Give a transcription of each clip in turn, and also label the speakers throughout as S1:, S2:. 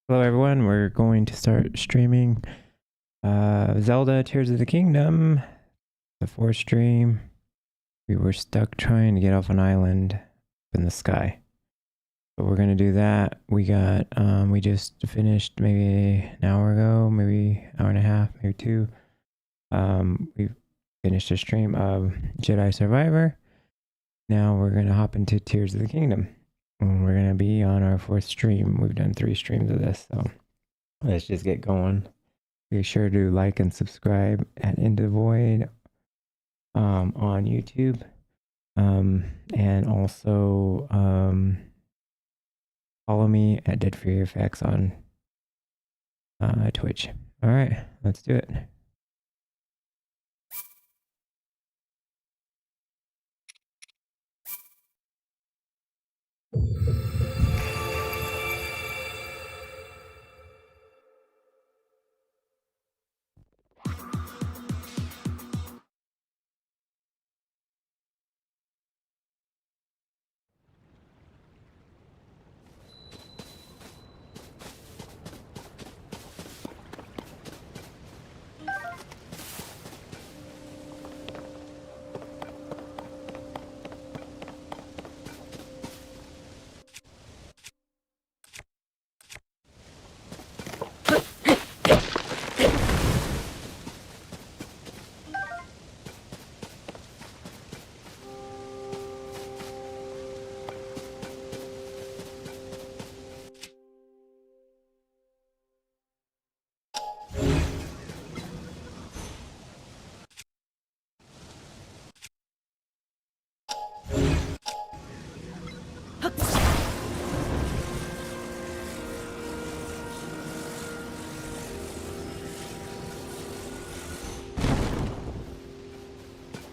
S1: Hello everyone, we're going to start streaming Zelda Tears of the Kingdom, the fourth stream. We were stuck trying to get off an island up in the sky. But we're gonna do that. We just finished maybe an hour ago, maybe an hour and a half, maybe two. We finished a stream of Jedi Survivor. Now we're gonna hop into Tears of the Kingdom. And we're gonna be on our fourth stream. We've done 3 streams of this, so let's just get going. Be sure to like and subscribe at Into the Void on YouTube. And also follow me at Dead Fury Effects on Twitch. Alright, let's do it.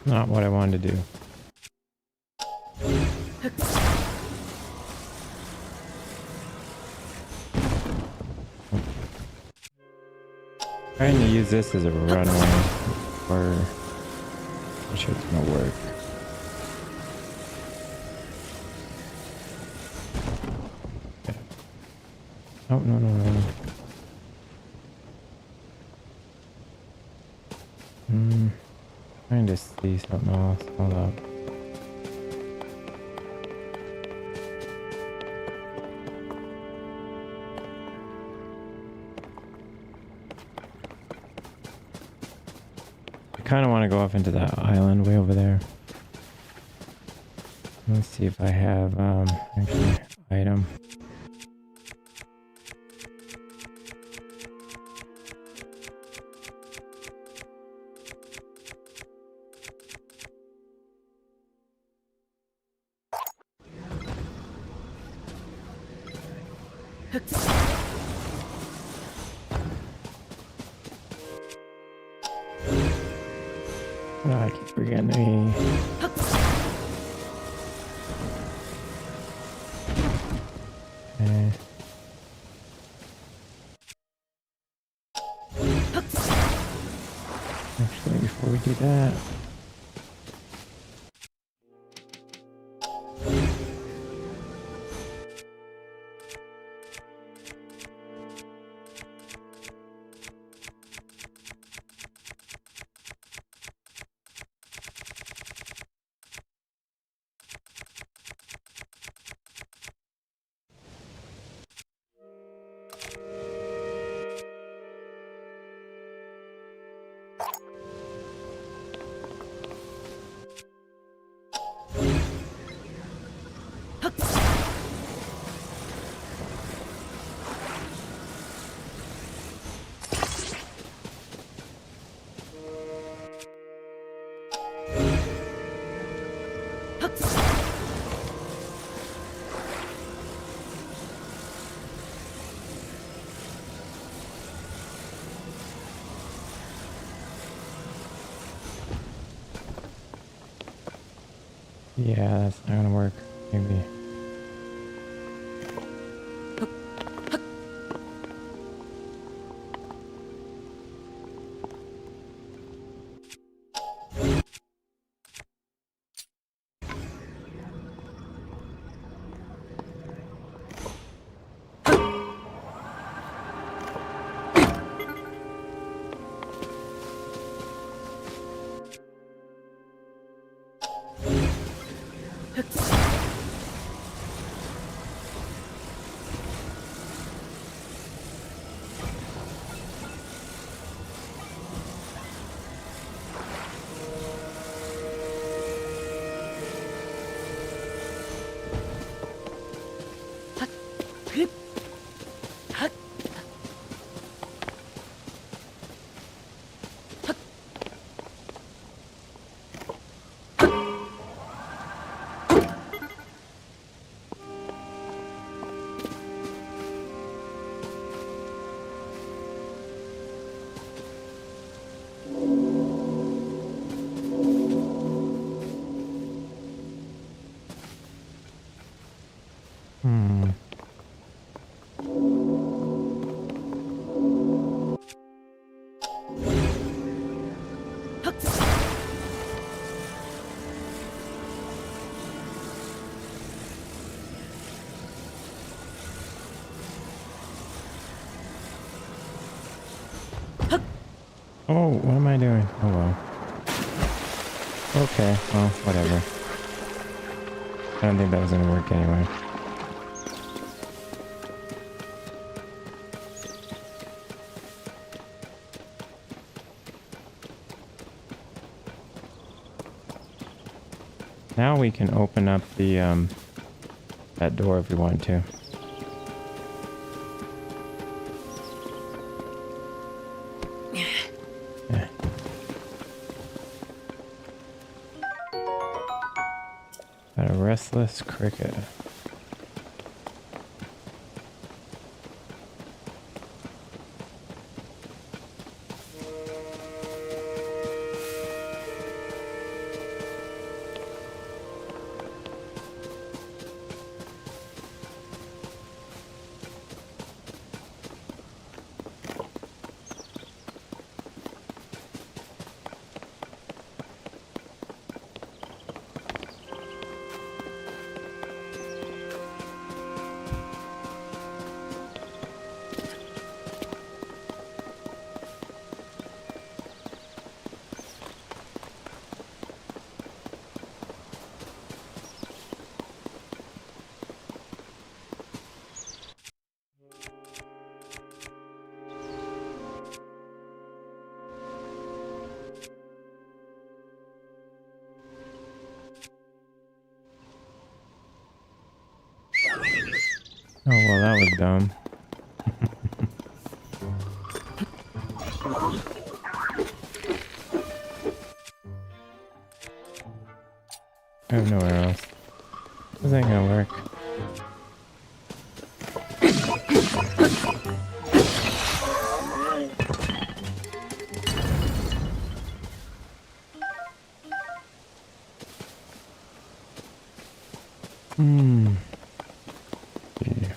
S1: Not what I wanted to do. Trying to use this as a runway, or I'm sure it's gonna work. Okay. Oh, no. Trying to see something else. Hold up. I kind of want to go off into that island way over there. Let's see if I have actually item. Oh, I keep forgetting me. Okay. Actually, before we do that, yeah, that's not gonna work. Maybe. Oh, what am I doing? Oh well. Okay, well, whatever. I don't think that was gonna work anyway. Now we can open up the that door if we want to. Yeah. Got a restless cricket. Oh, well, that was dumb. I have nowhere else. This ain't gonna work. Yeah.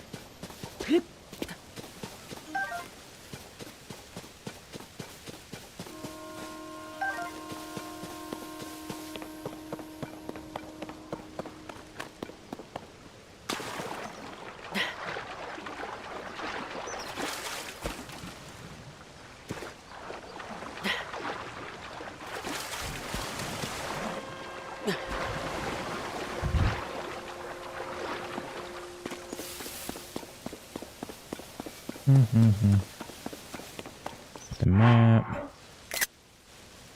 S1: The map.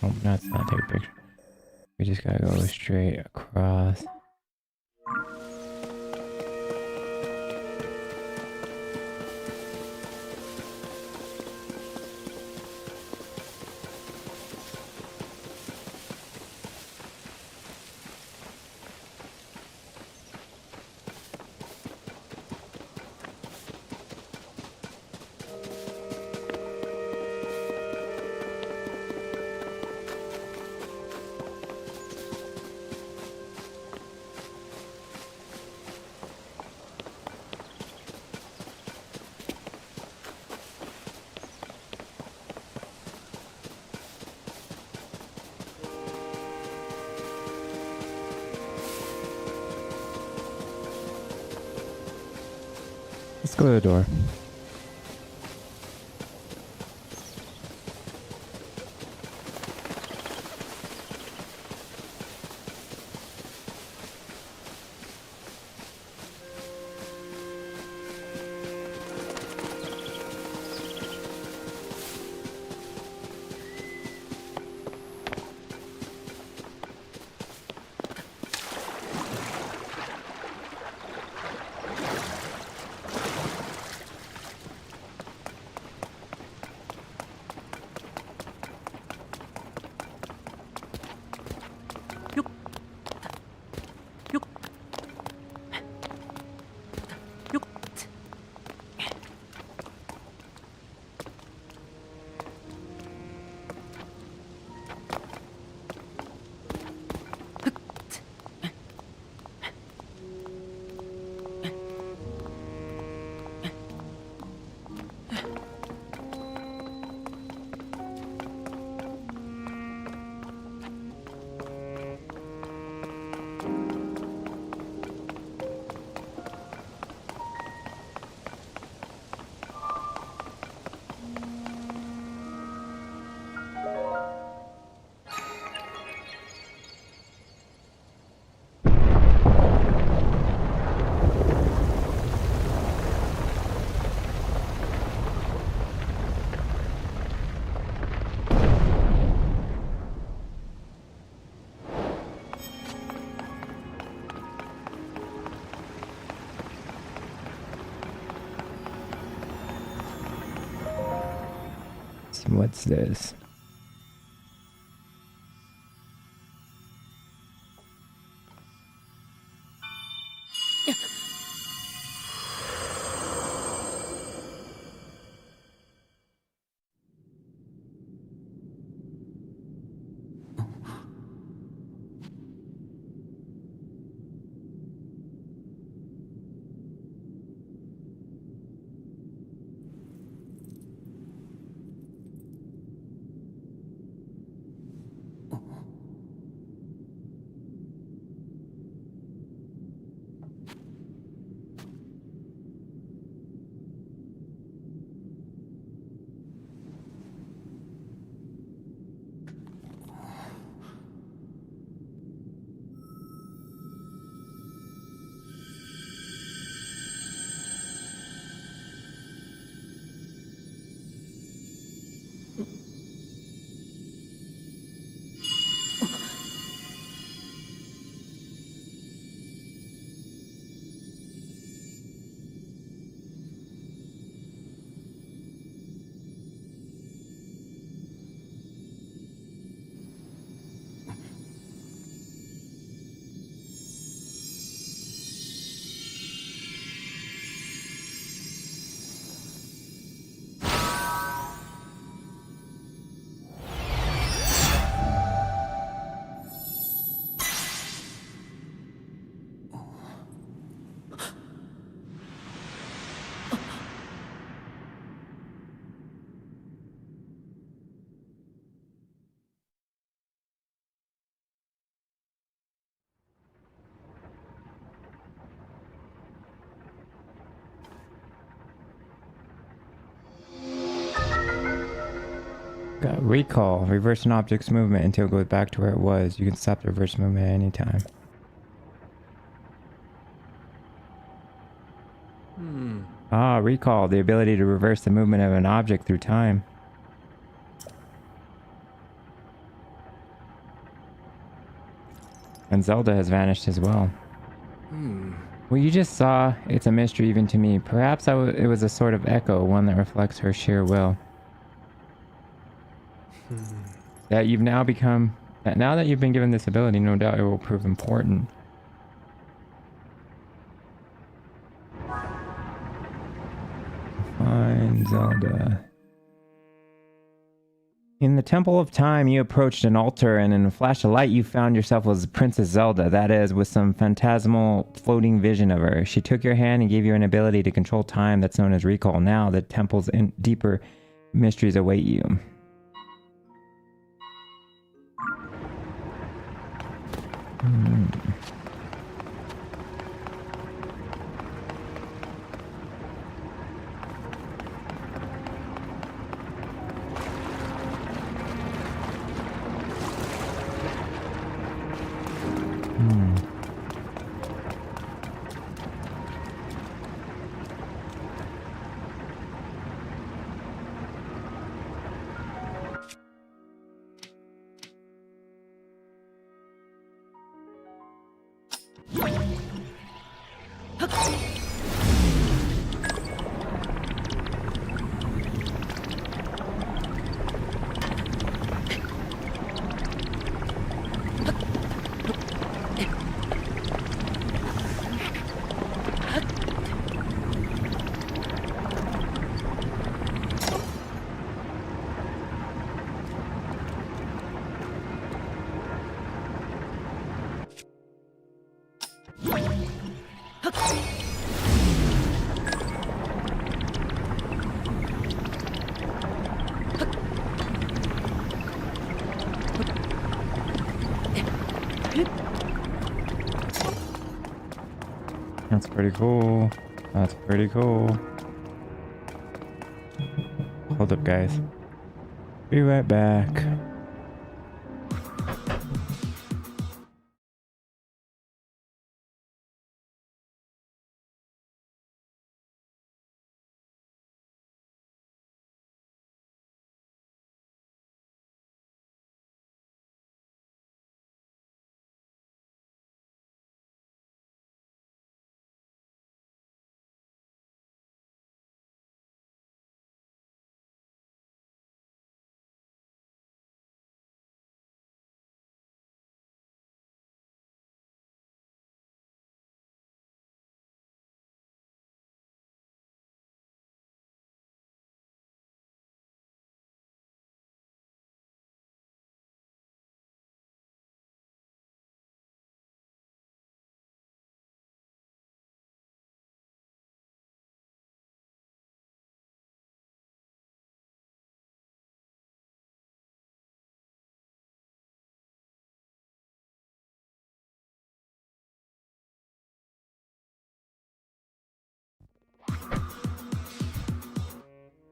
S1: Oh, that's not take a picture. We just gotta go straight across. Let's go to the door. What's this? Got recall. Reverse an object's movement until it goes back to where it was. You can stop the reverse movement at any time. Ah, recall. The ability to reverse the movement of an object through time. And Zelda has vanished as well. What you just saw, it's a mystery even to me. Perhaps it was a sort of echo, one that reflects her sheer will. That you've now become... That now that you've been given this ability, no doubt it will prove important. Find Zelda. In the Temple of Time, you approached an altar, and in a flash of light, you found yourself as Princess Zelda. That is, with some phantasmal floating vision of her. She took your hand and gave you an ability to control time that's known as recall. Now, the temple's deeper mysteries await you. That's pretty cool. That's pretty cool. Hold up, guys. Be right back.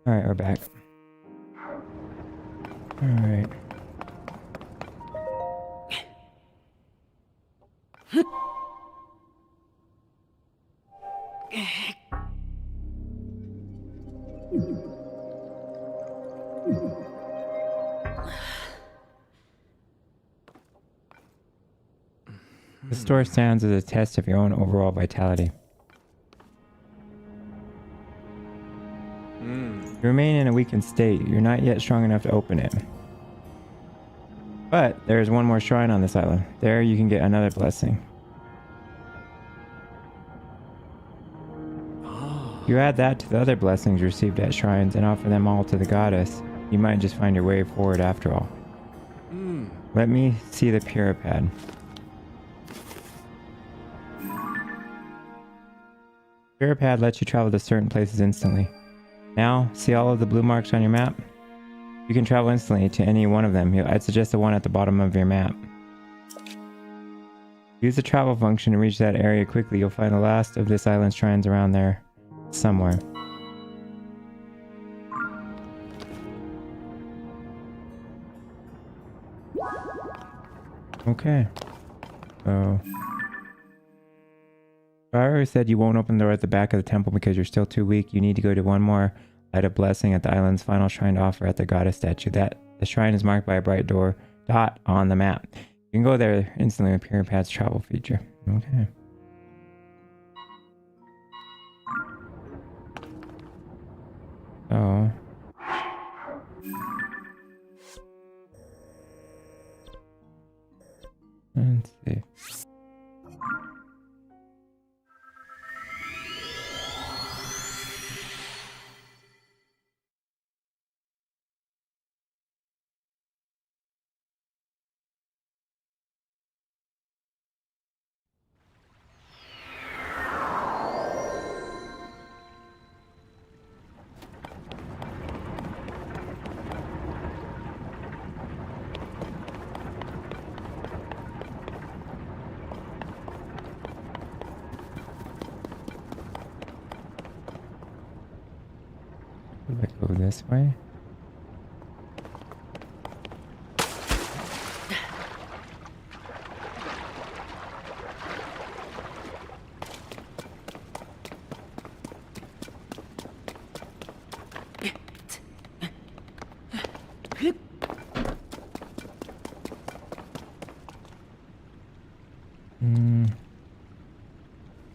S1: Alright, we're back. Alright. The store stands as a test of your own overall vitality. You remain in a weakened state. You're not yet strong enough to open it. But there is one more shrine on this island. There you can get another blessing. You add that to the other blessings received at shrines and offer them all to the goddess. You might just find your way forward after all. Let me see the Puripad. Puripad lets you travel to certain places instantly. Now, see all of the blue marks on your map? You can travel instantly to any one of them. I'd suggest the one at the bottom of your map. Use the travel function to reach that area quickly. You'll find the last of this island's shrines around there somewhere. Okay. So I already said you won't open the door at the back of the temple because you're still too weak. You need to go to one more light of blessing at the island's final shrine to offer at the goddess statue. The shrine is marked by a bright door dot on the map. You can go there instantly with Pyripad's travel feature. Okay. So let's see. Do I go this way?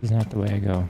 S1: This is not the way I go.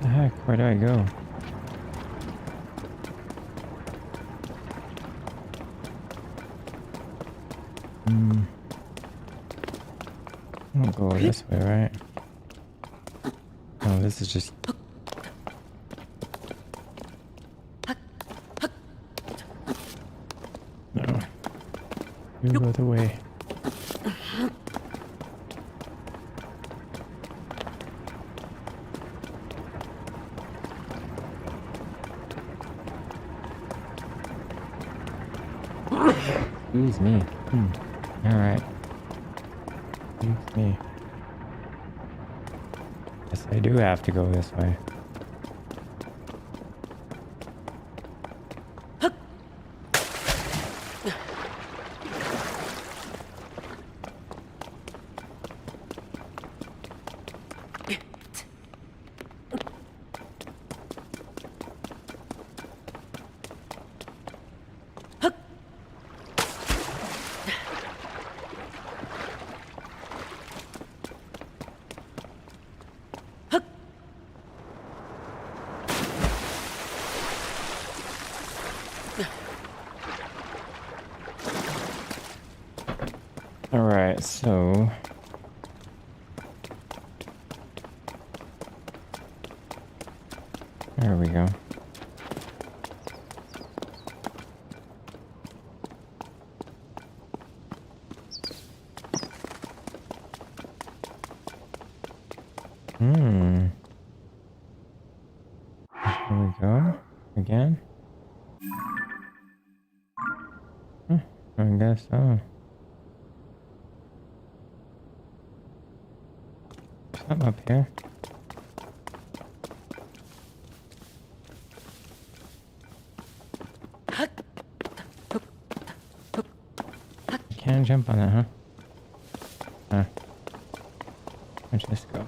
S1: The heck? Where do I go? I don't go this way, right? Oh, this is just... No. You go the way. Excuse me. Alright. Excuse me. Guess I do have to go this way. Alright, so there we go. Here we go. Again? I guess so. Something up here. Can't jump on that, huh? Huh. Where'd this go?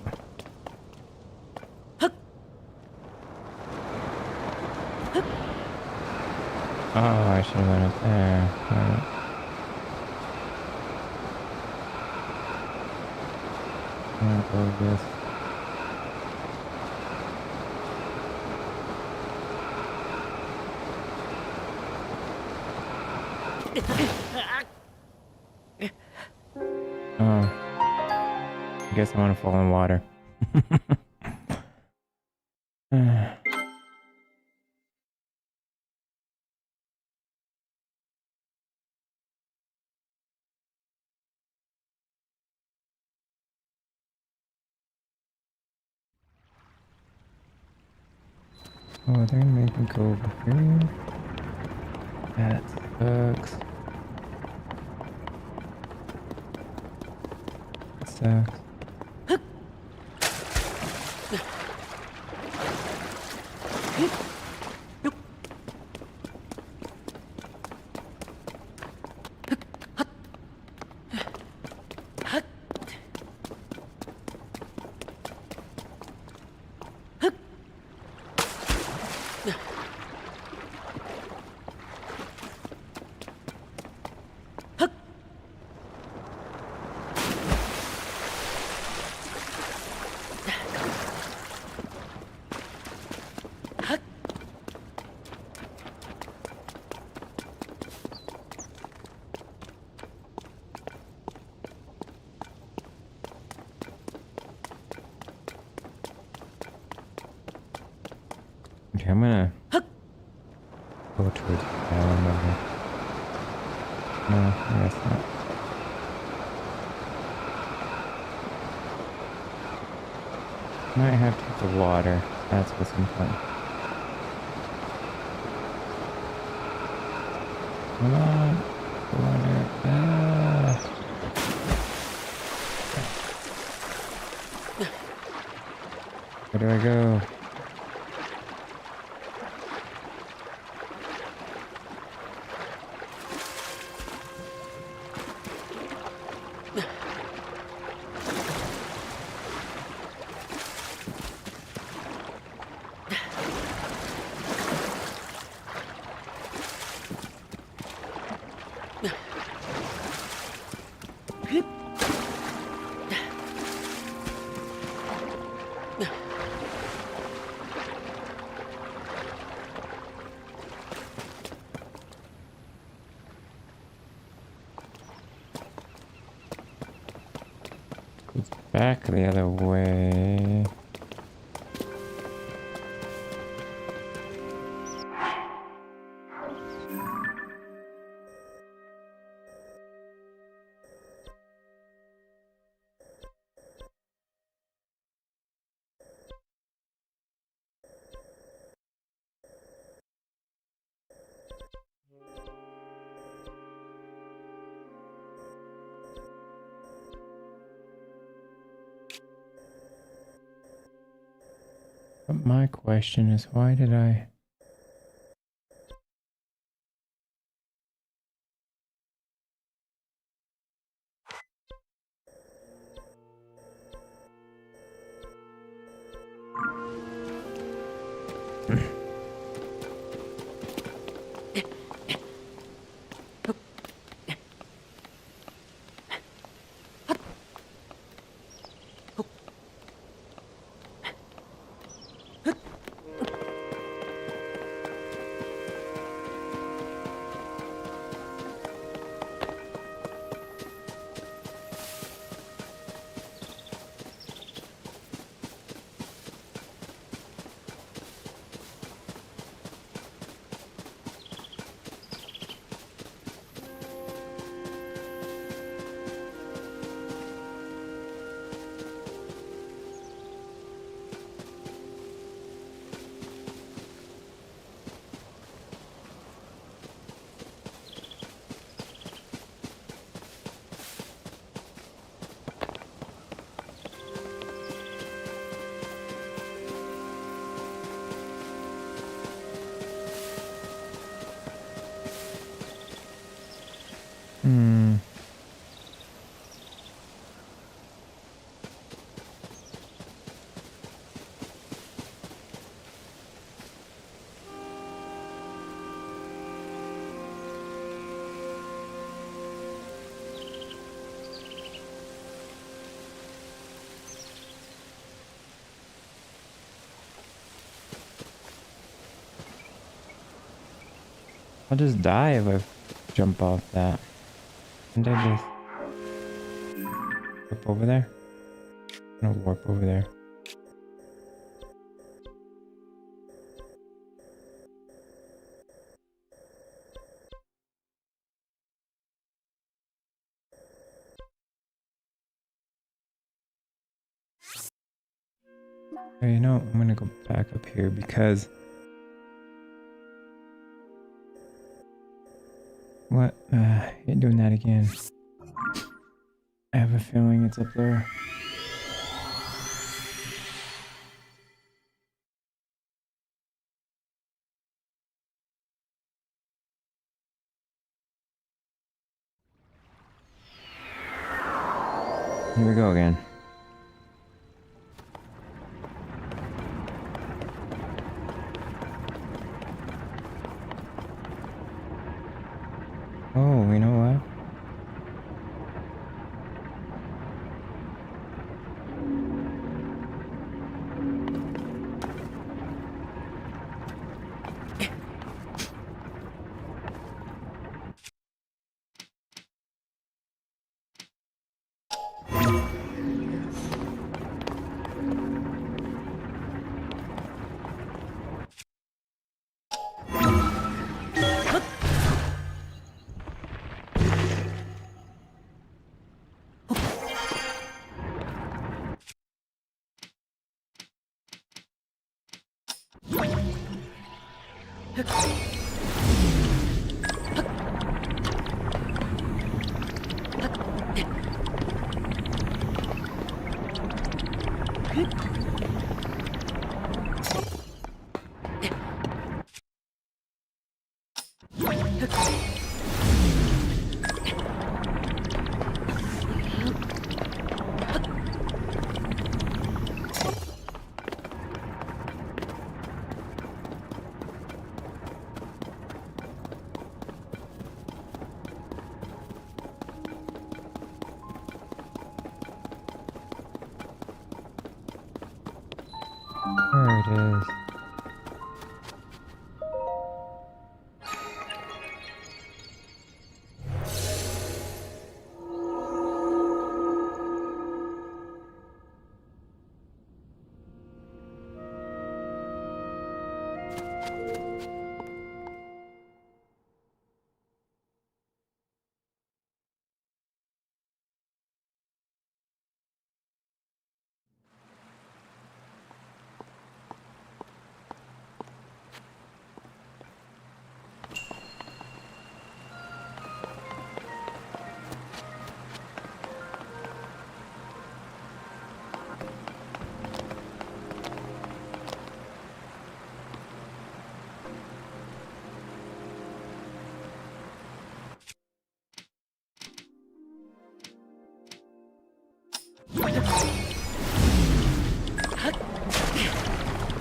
S1: Oh, I should have went up there. Right. I'll go with this. Oh. I guess I want to fall in water. Oh, they're gonna make me go over here. That sucks. That sucks. Okay, I'm gonna go towards the island over. No, I guess not. Might have to hit the water. That's what's important. Come on. Water. Ah. Where do I go? Back the other way. But my question is, why did I... Hmm. I'll just die if I jump off that. Can't I just warp over there? I'm gonna warp over there. Okay, you know, I'm gonna go back up here because... What? You're doing that again. I have a feeling it's up there. Here we go again. Oh, you know what? There it is.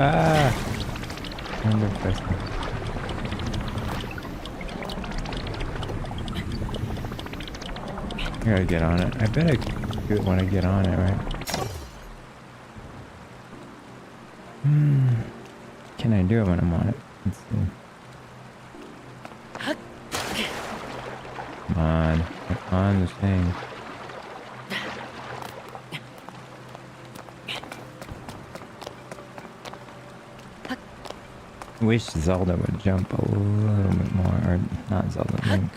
S1: Ah! Under pressure. I gotta get on it. I bet I can do it when I get on it, right? Can I do it when I'm on it? Let's see. Come on. Get on the thing. I wish Zelda would jump a little bit more, or not Zelda, Link.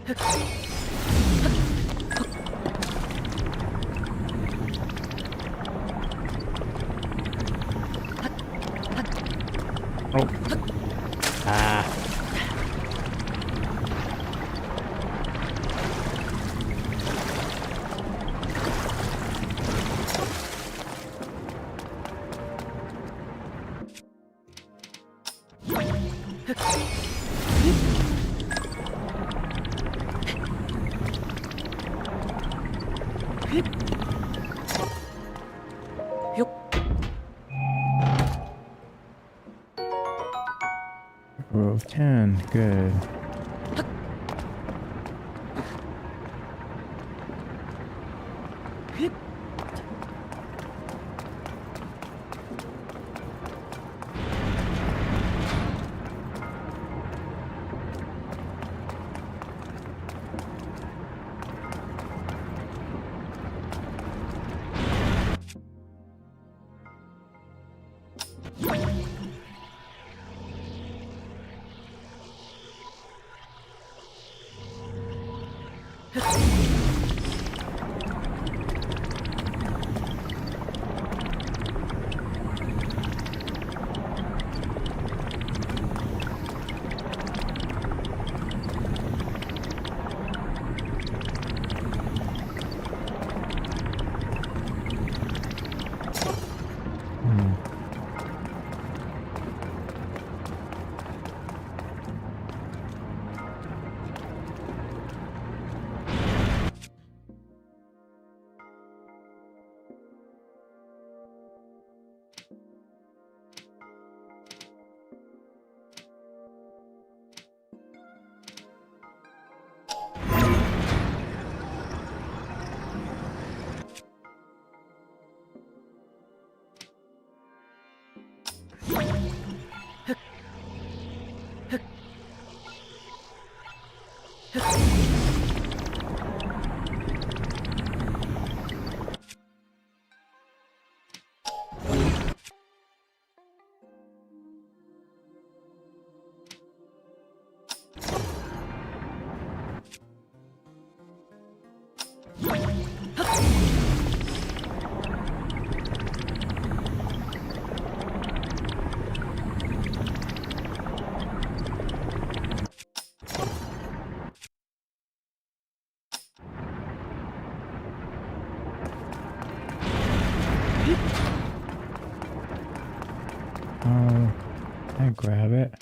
S1: Oh. Ah. Row of 10, good. I grab it.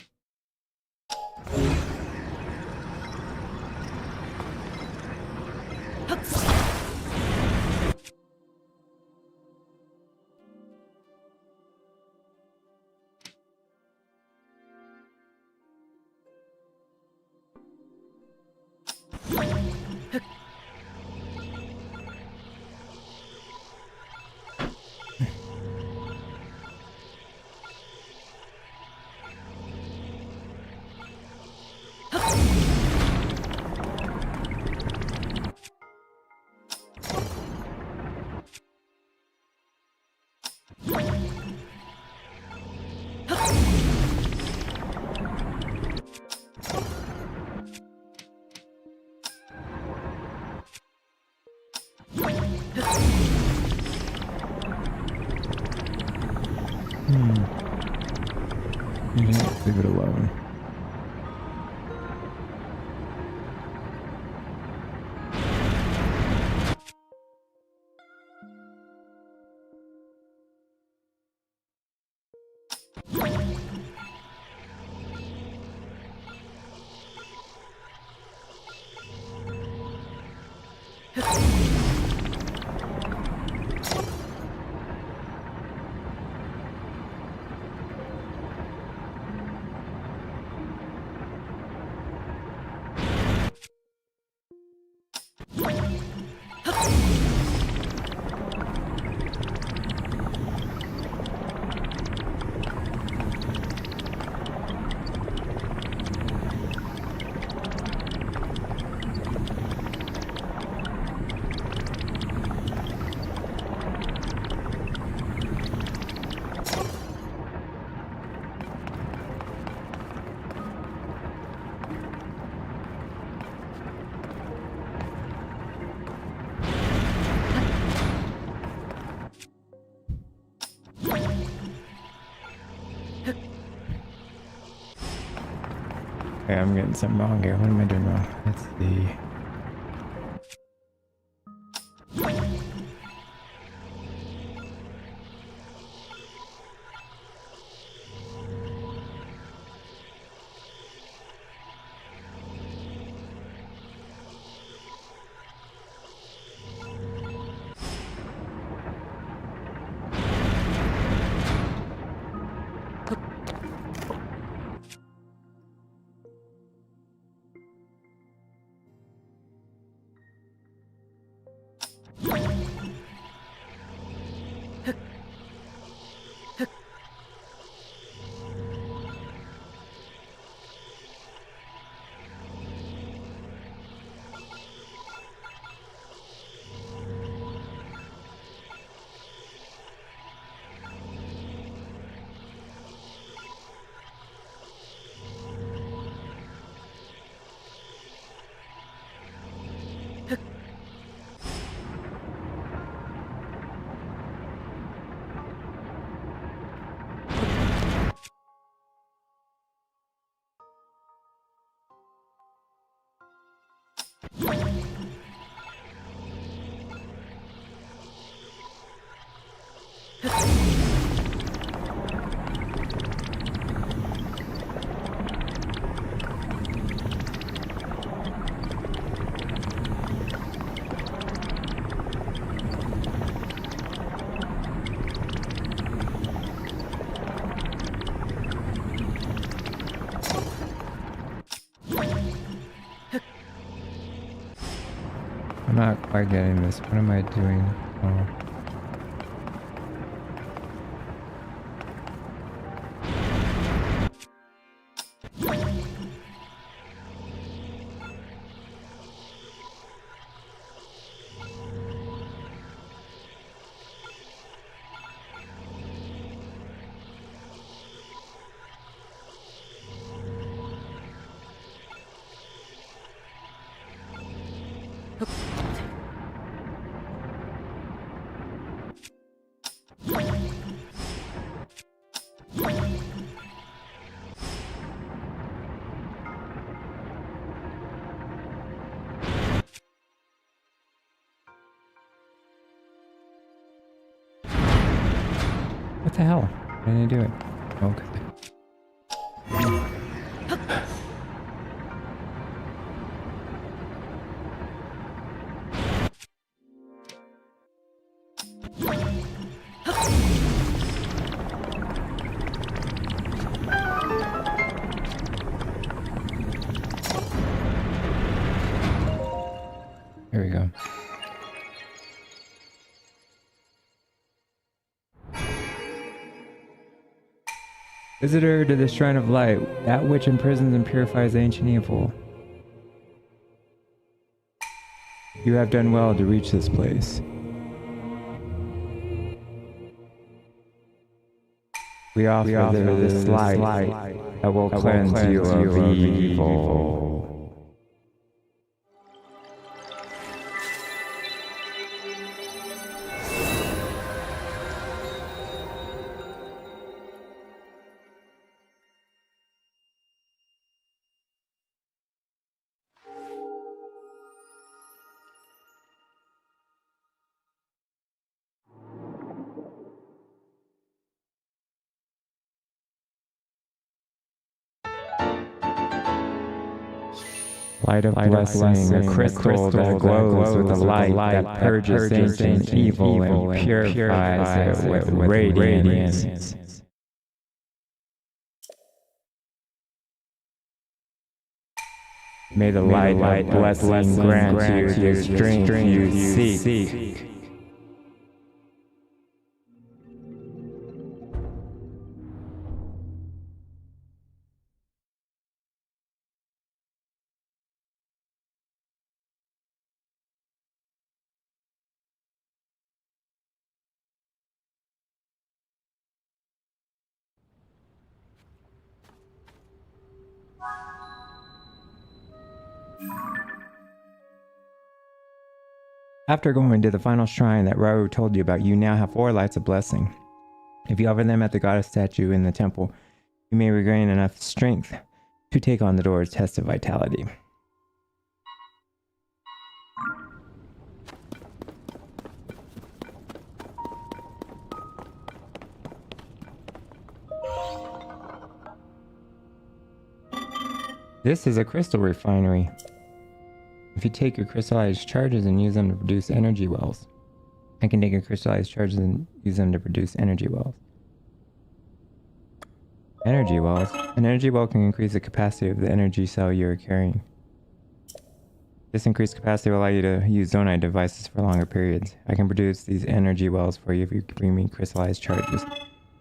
S1: Leave it alone. Okay, I'm getting something wrong here. What am I doing wrong? Let's see. I'm not quite getting this. What am I doing? Oh. What the hell? Why didn't I do it? Okay. Here we go. Visitor to the Shrine of Light, that which imprisons and purifies ancient evil. You have done well to reach this place. We offer this light that will cleanse you of evil. Light of blessing, a crystal that glows with a light that purges ancient evil and purifies it with radiance. May the light of blessing grant you the strength you seek. After going to the final shrine that Rauru told you about, you now have 4 lights of blessing. If you offer them at the goddess statue in the temple, you may regain enough strength to take on the door's test of vitality. This is a crystal refinery. If you take your crystallized charges and use them to produce energy wells. I can take your crystallized charges and use them to produce energy wells. Energy wells. An energy well can increase the capacity of the energy cell you are carrying. This increased capacity will allow you to use zonite devices for longer periods. I can produce these energy wells for you if you bring me crystallized charges.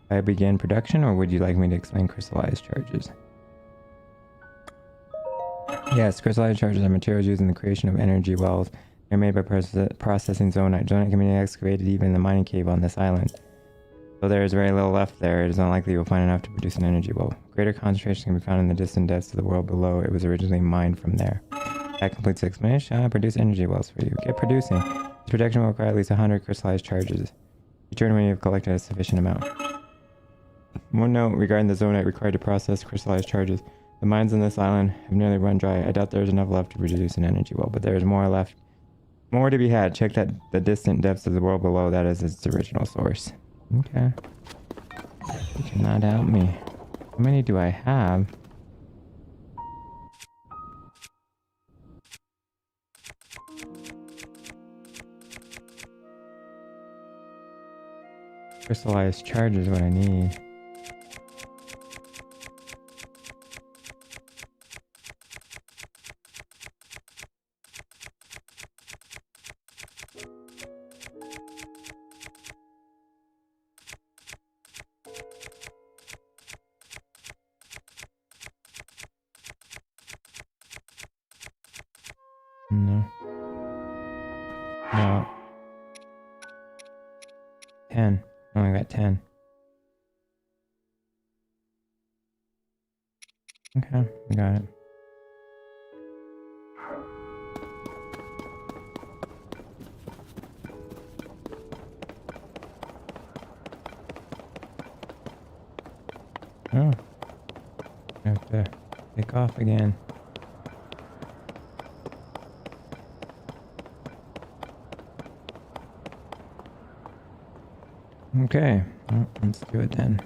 S1: I begin production, or would you like me to explain crystallized charges? Yes, crystallized charges are materials used in the creation of energy wells. They're made by processing zonite. Zonite can be excavated even in the mining cave on this island. Though there is very little left there, it is unlikely you'll find enough to produce an energy well. Greater concentration can be found in the distant depths of the world below. It was originally mined from there. That completes the explanation. I'll produce energy wells for you. Get producing. This production will require at least 100 crystallized charges. Return when you have collected a sufficient amount. One note regarding the zonite required to process crystallized charges. The mines on this island have nearly run dry. I doubt there is enough left to produce an energy well, but there is more left. More to be had. Check the distant depths of the world below. That is its original source. Okay. You cannot help me. How many do I have? Crystallized charge is what I need. No. No. 10. I only got 10. Okay, I got it. Oh. I have to take off again. Okay, well, let's do it then.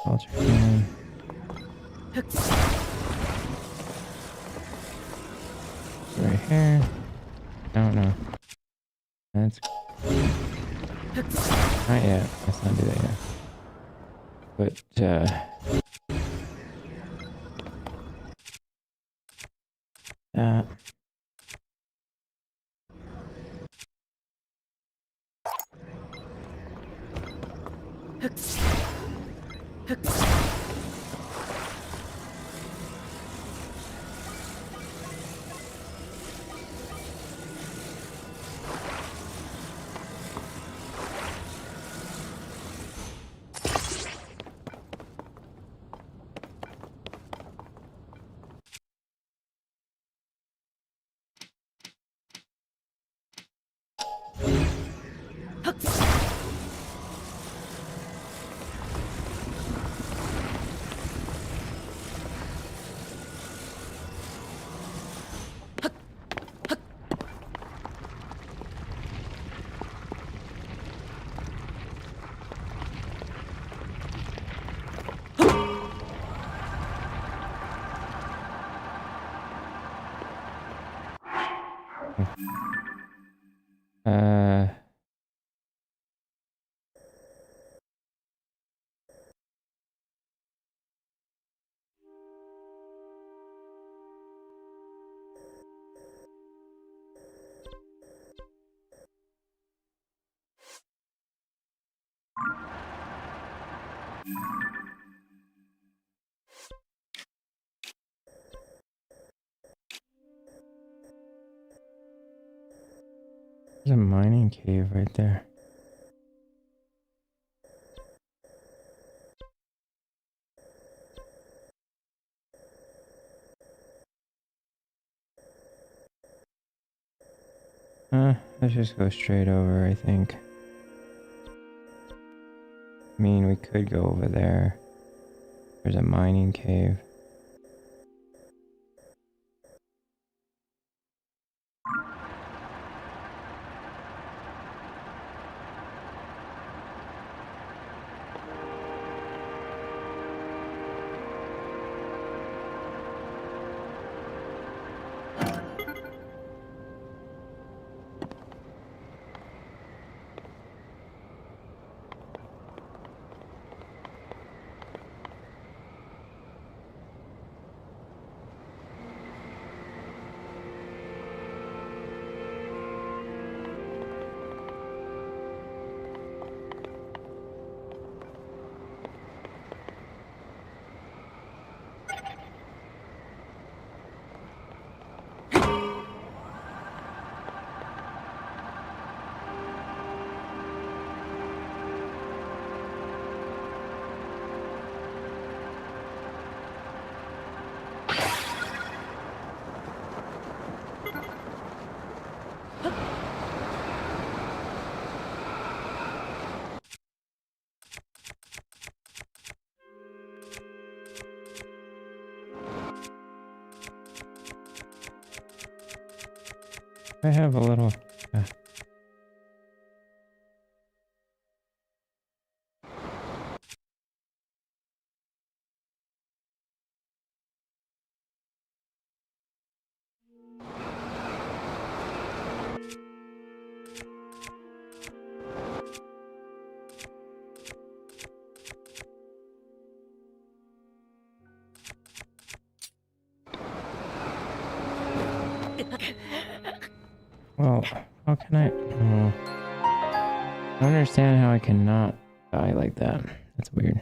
S1: Culture can. Right here. I don't know. That's not yet. Let's not do that yet. But that. Uh, there's a mining cave right there. Let's just go straight over, I think. I mean, we could go over there. There's a mining cave. I have a little... Well, how can I... Oh. I don't understand how I cannot die like that. That's weird.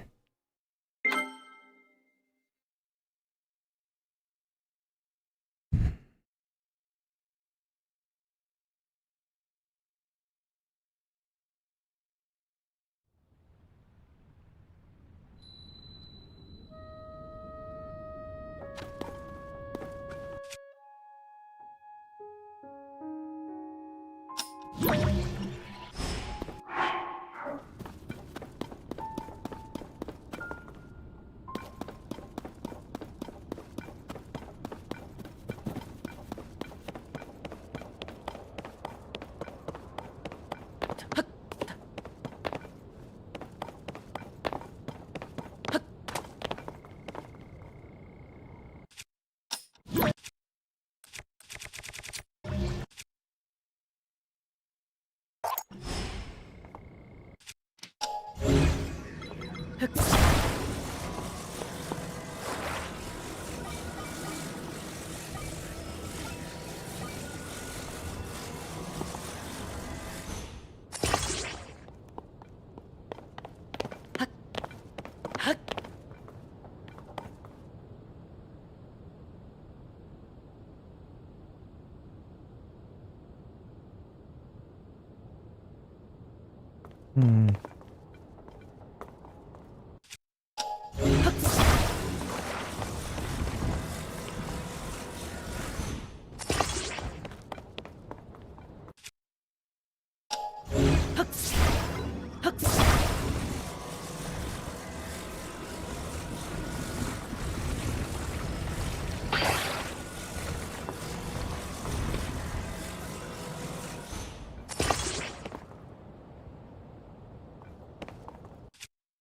S1: Hmm.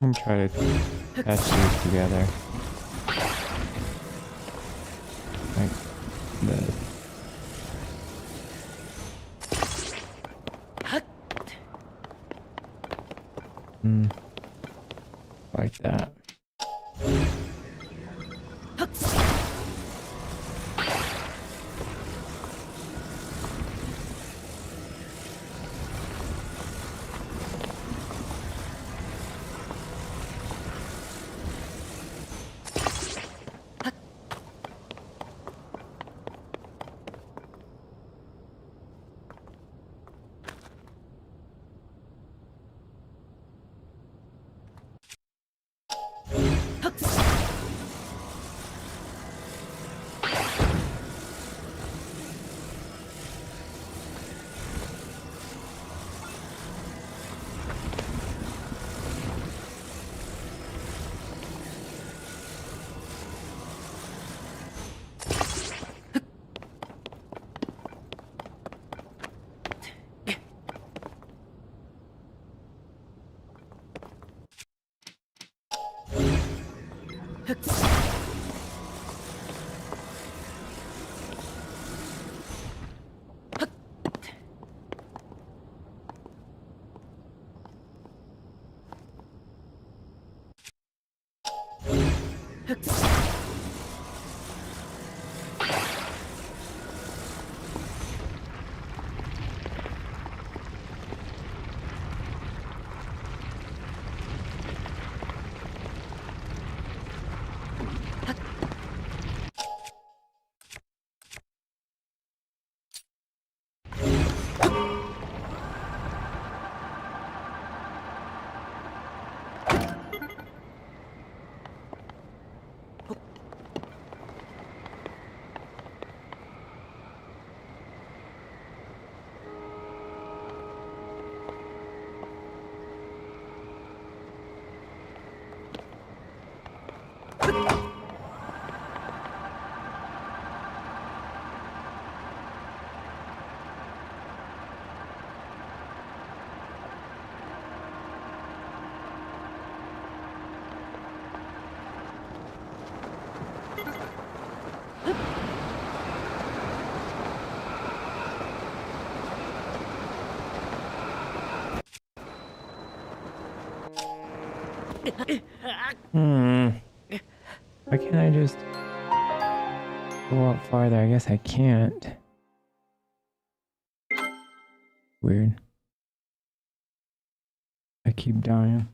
S1: I'm trying to patch these together. Like the... like that. Why can't I just go up farther? I guess I can't. Weird. I keep dying.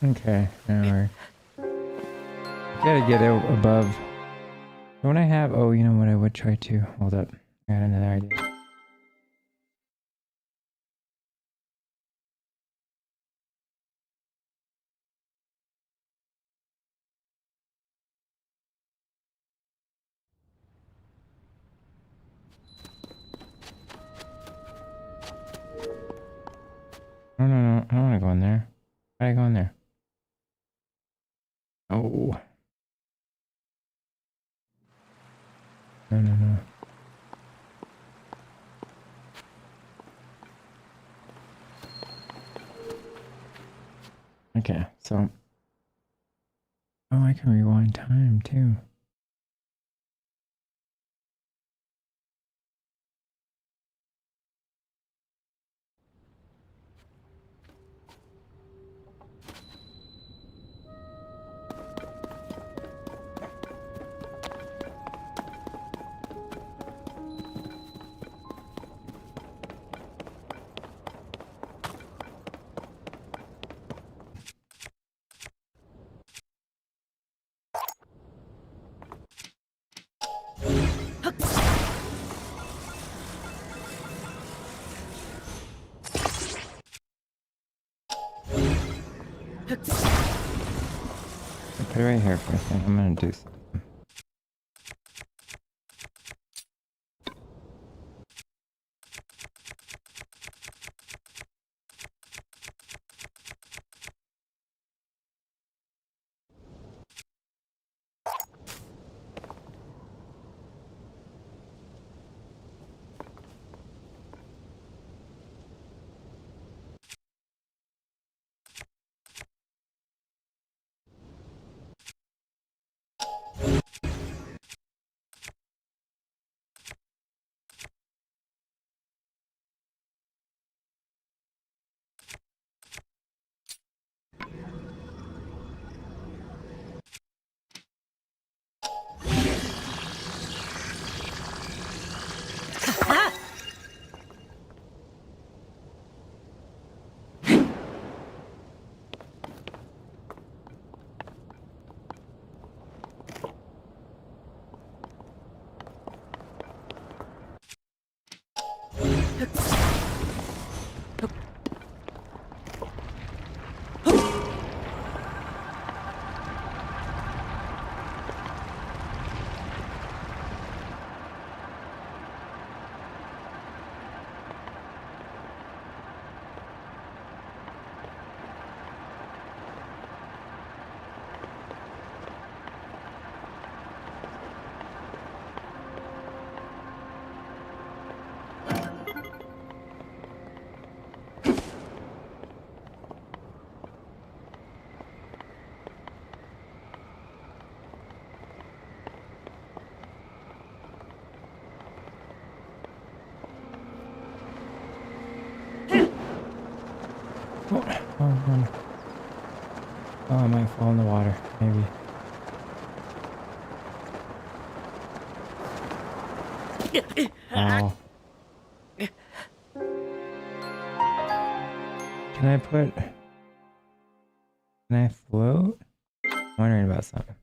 S1: Okay, now we're... Gotta get it above. Don't I have... Oh, you know what? I would try to... Hold up. I got another idea. No, no, no. I don't want to go in there. Why did I go in there? Oh. No, no, no. Okay, so... Oh, I can rewind time, too. Put it right here for a second. I'm gonna do something. Oh, no. Oh, I might fall in the water, maybe. Ow. Can I float? I'm wondering about something.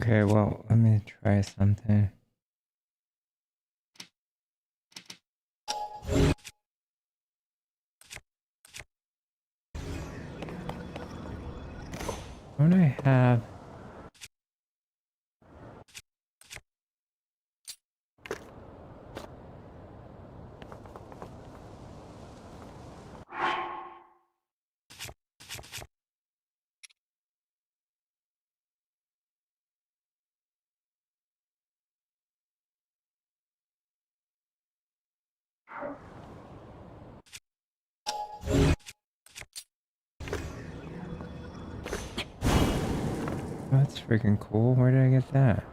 S1: Okay, well, let me try something. Don't I have... That's freaking cool. Where did I get that?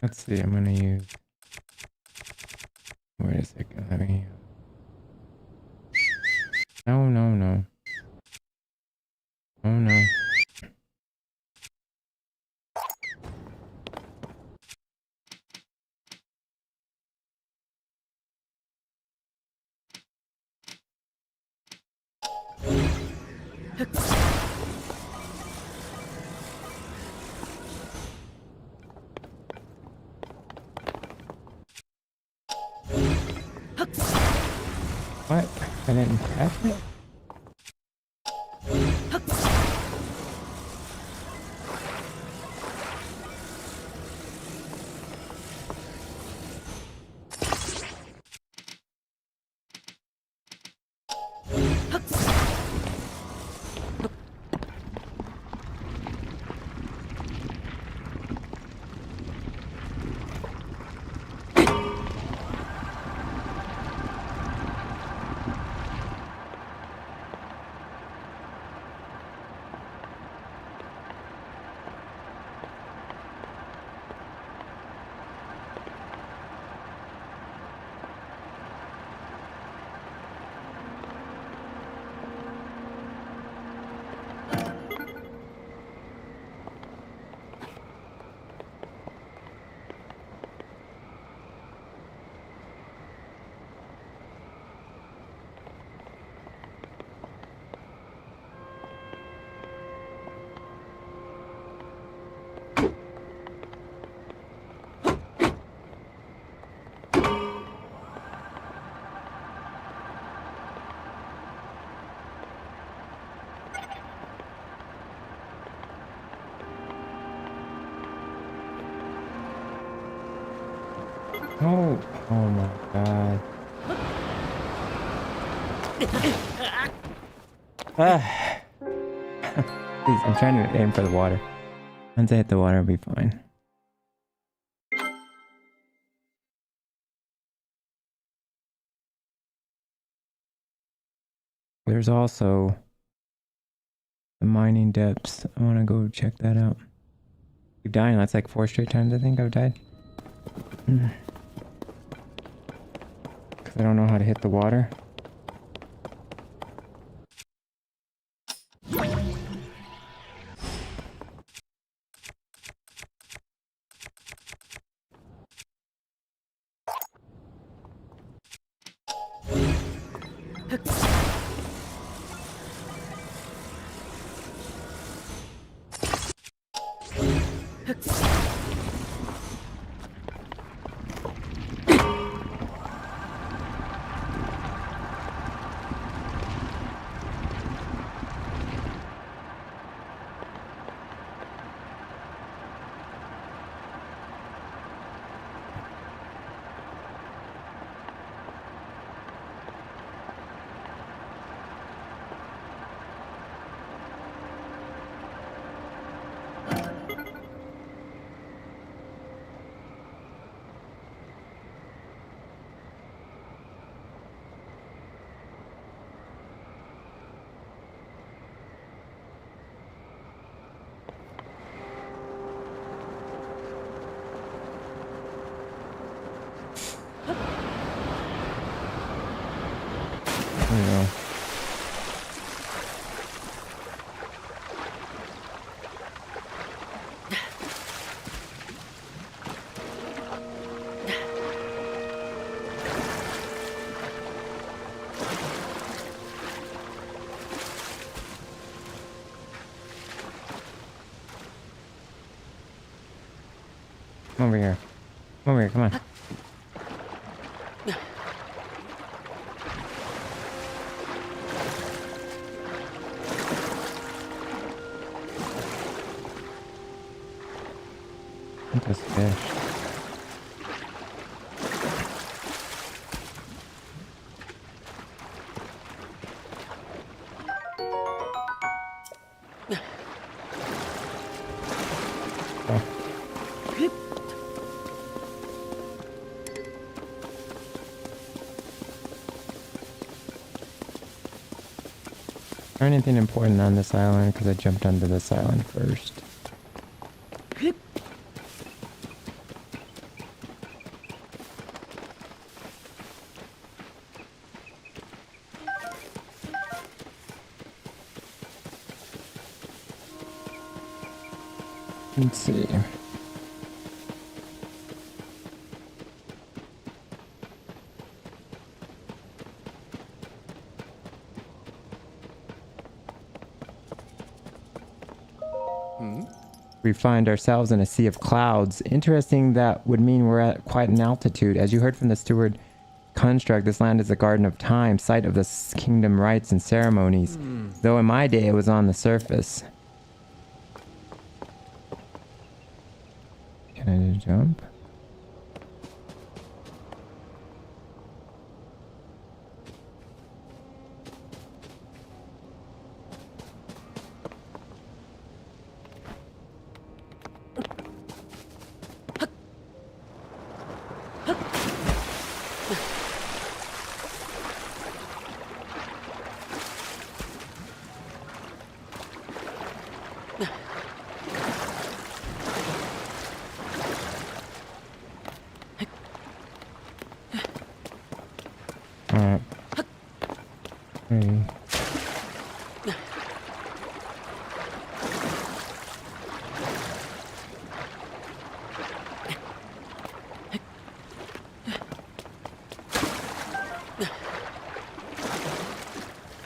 S1: Let's see, I'm gonna use... Wait a second, let me... No, no, no. Oh no. What? I didn't catch it? Oh, oh my god. Ah. Please, I'm trying to aim for the water. Once I hit the water, I'll be fine. There's also the mining depths. I want to go check that out. Keep dying. That's like 4 straight times I think I've died. Because I don't know how to hit the water. There we go. Come over here. Come over here, come on. Look at this fish. Oh. Is there anything important on this island? Because I jumped onto this island first. Let's see. We find ourselves in a sea of clouds. Interesting, that would mean we're at quite an altitude. As you heard from the steward construct, this land is a garden of time, site of the kingdom rites and ceremonies. Though in my day it was on the surface. Can I just jump? Alright. 3.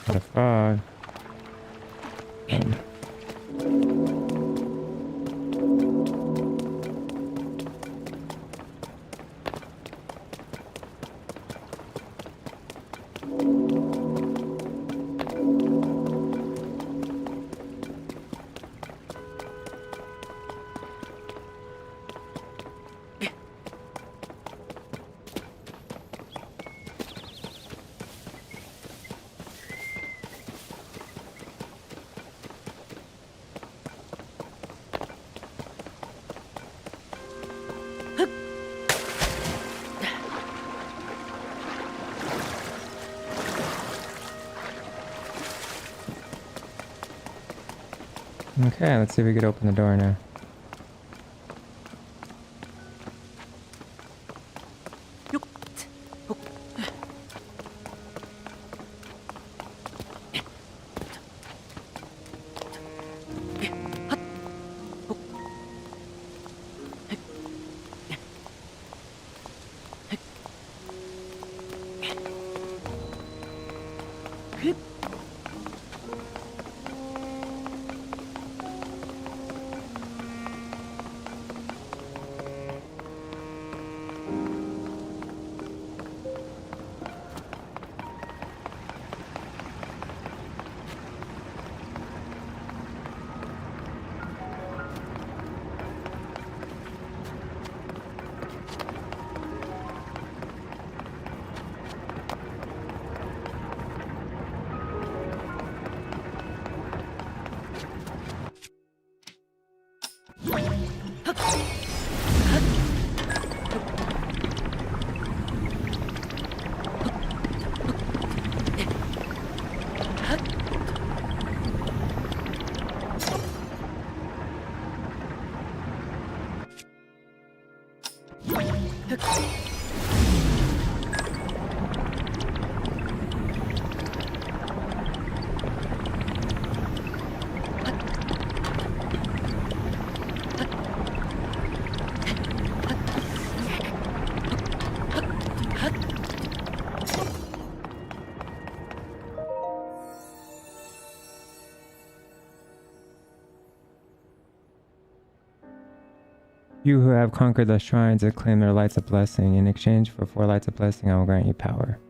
S1: What a fog. Okay, let's see if we could open the door now. You who have conquered the shrines have claimed their lights of blessing. In exchange for 4 lights of blessing, I will grant you power.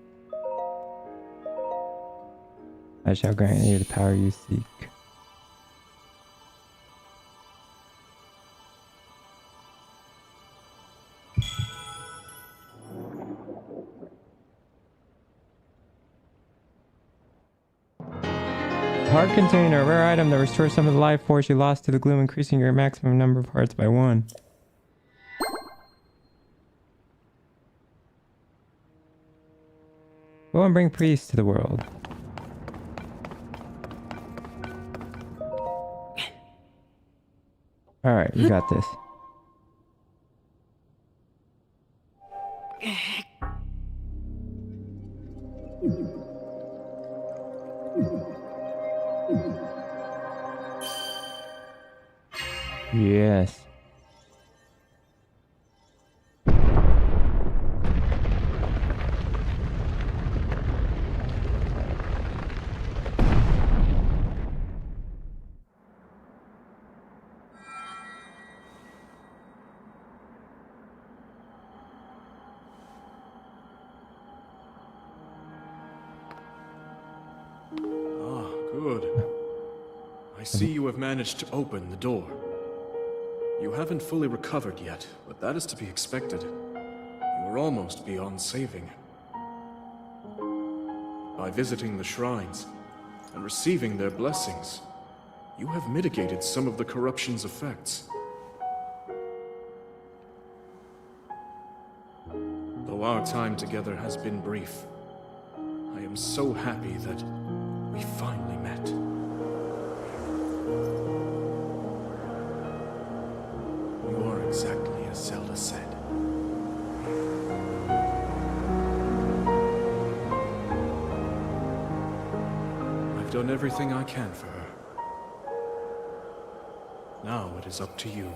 S1: I shall grant you the power you seek. Heart container, a rare item that restores some of the life force you lost to the gloom, increasing your maximum number of hearts by 1. Go and bring peace to the world. Alright, you got this. Yes.
S2: Good. I see you have managed to open the door. You haven't fully recovered yet, but that is to be expected. You are almost beyond saving. By visiting the shrines and receiving their blessings, you have mitigated some of the corruption's effects. Though our time together has been brief, I am so happy that we finally met. You are exactly as Zelda said. I've done everything I can for her. Now it is up to you.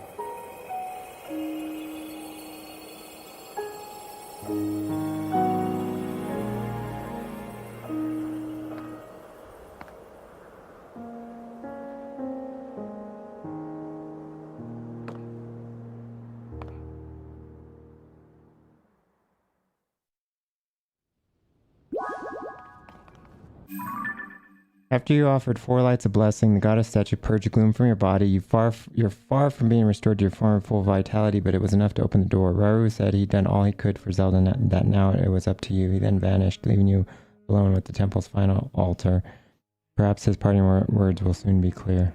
S1: After you offered 4 lights of blessing, the goddess statue purged gloom from your body. You're far from being restored to your former full vitality, but it was enough to open the door. Rauru said he'd done all he could for Zelda, that now it was up to you. He then vanished, leaving you alone with the temple's final altar. Perhaps his parting words will soon be clear.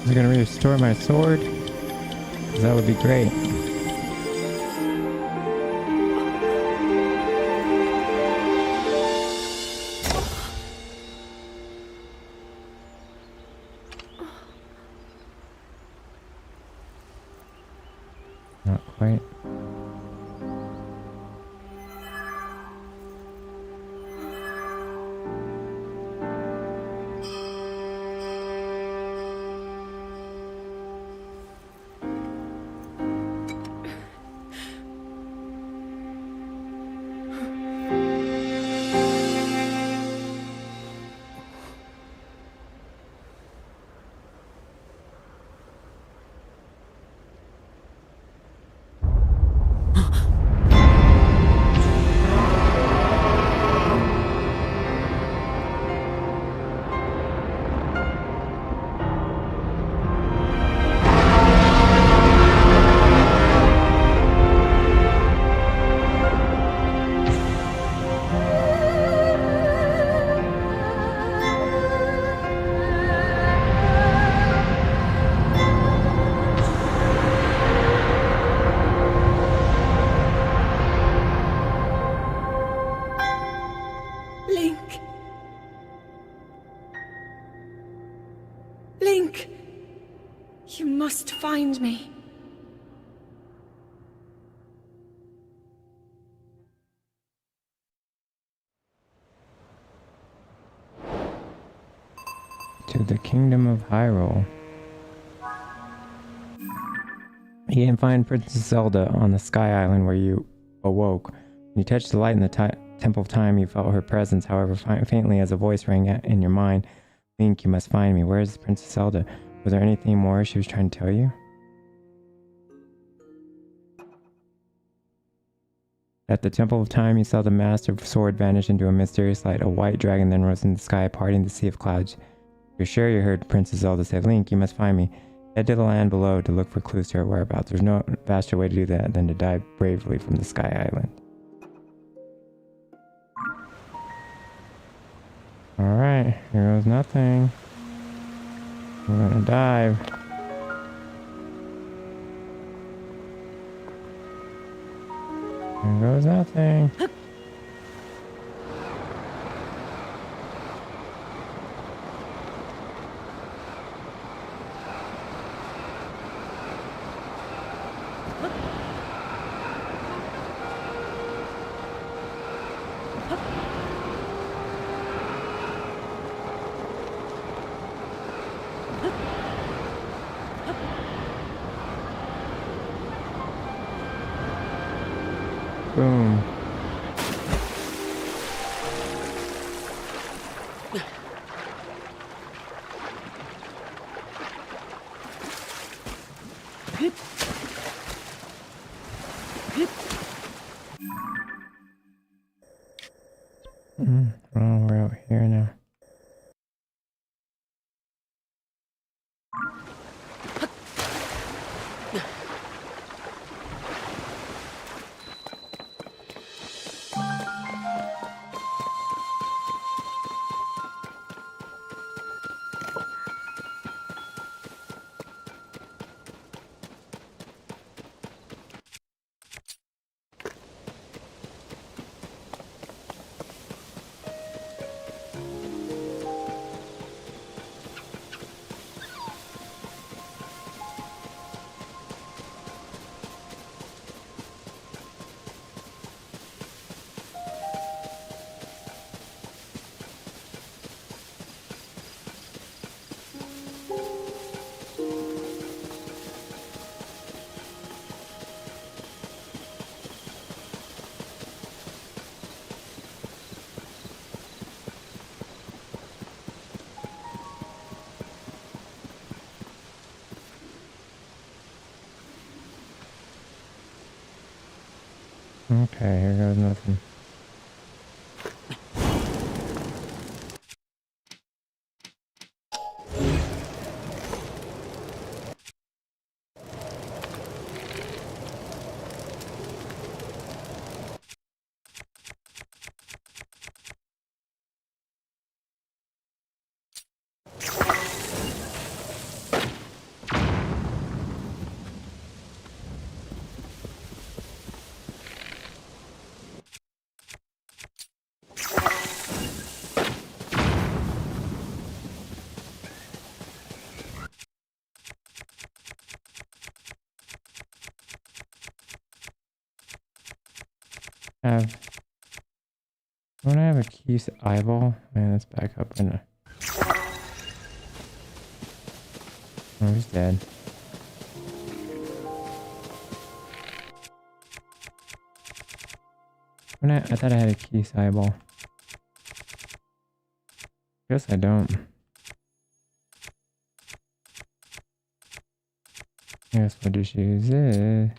S1: Is it gonna restore my sword? 'Cause that would be great. Not quite.
S3: Link! Link! You must find me.
S1: To the kingdom of Hyrule. You didn't find Princess Zelda on the Sky Island where you awoke. When you touched the light in the Temple of Time, you felt her presence, however faintly as a voice rang out in your mind. Link, you must find me. Where is Princess Zelda? Was there anything more she was trying to tell you? At the Temple of Time, you saw the Master Sword vanish into a mysterious light. A white dragon then rose in the sky, parting the sea of clouds. You're sure you heard Princess Zelda say, Link, you must find me. Head to the land below to look for clues to her whereabouts. There's no faster way to do that than to dive bravely from the Sky Island. Alright, here goes nothing. We're gonna dive. Here goes nothing. Boom. Oh, we're out here now. Okay, here goes nothing. Don't I have a Keith's eyeball? Man, let's back up and oh, he's dead. I thought I had a Keith's eyeball. Guess I don't. I guess we'll just use it.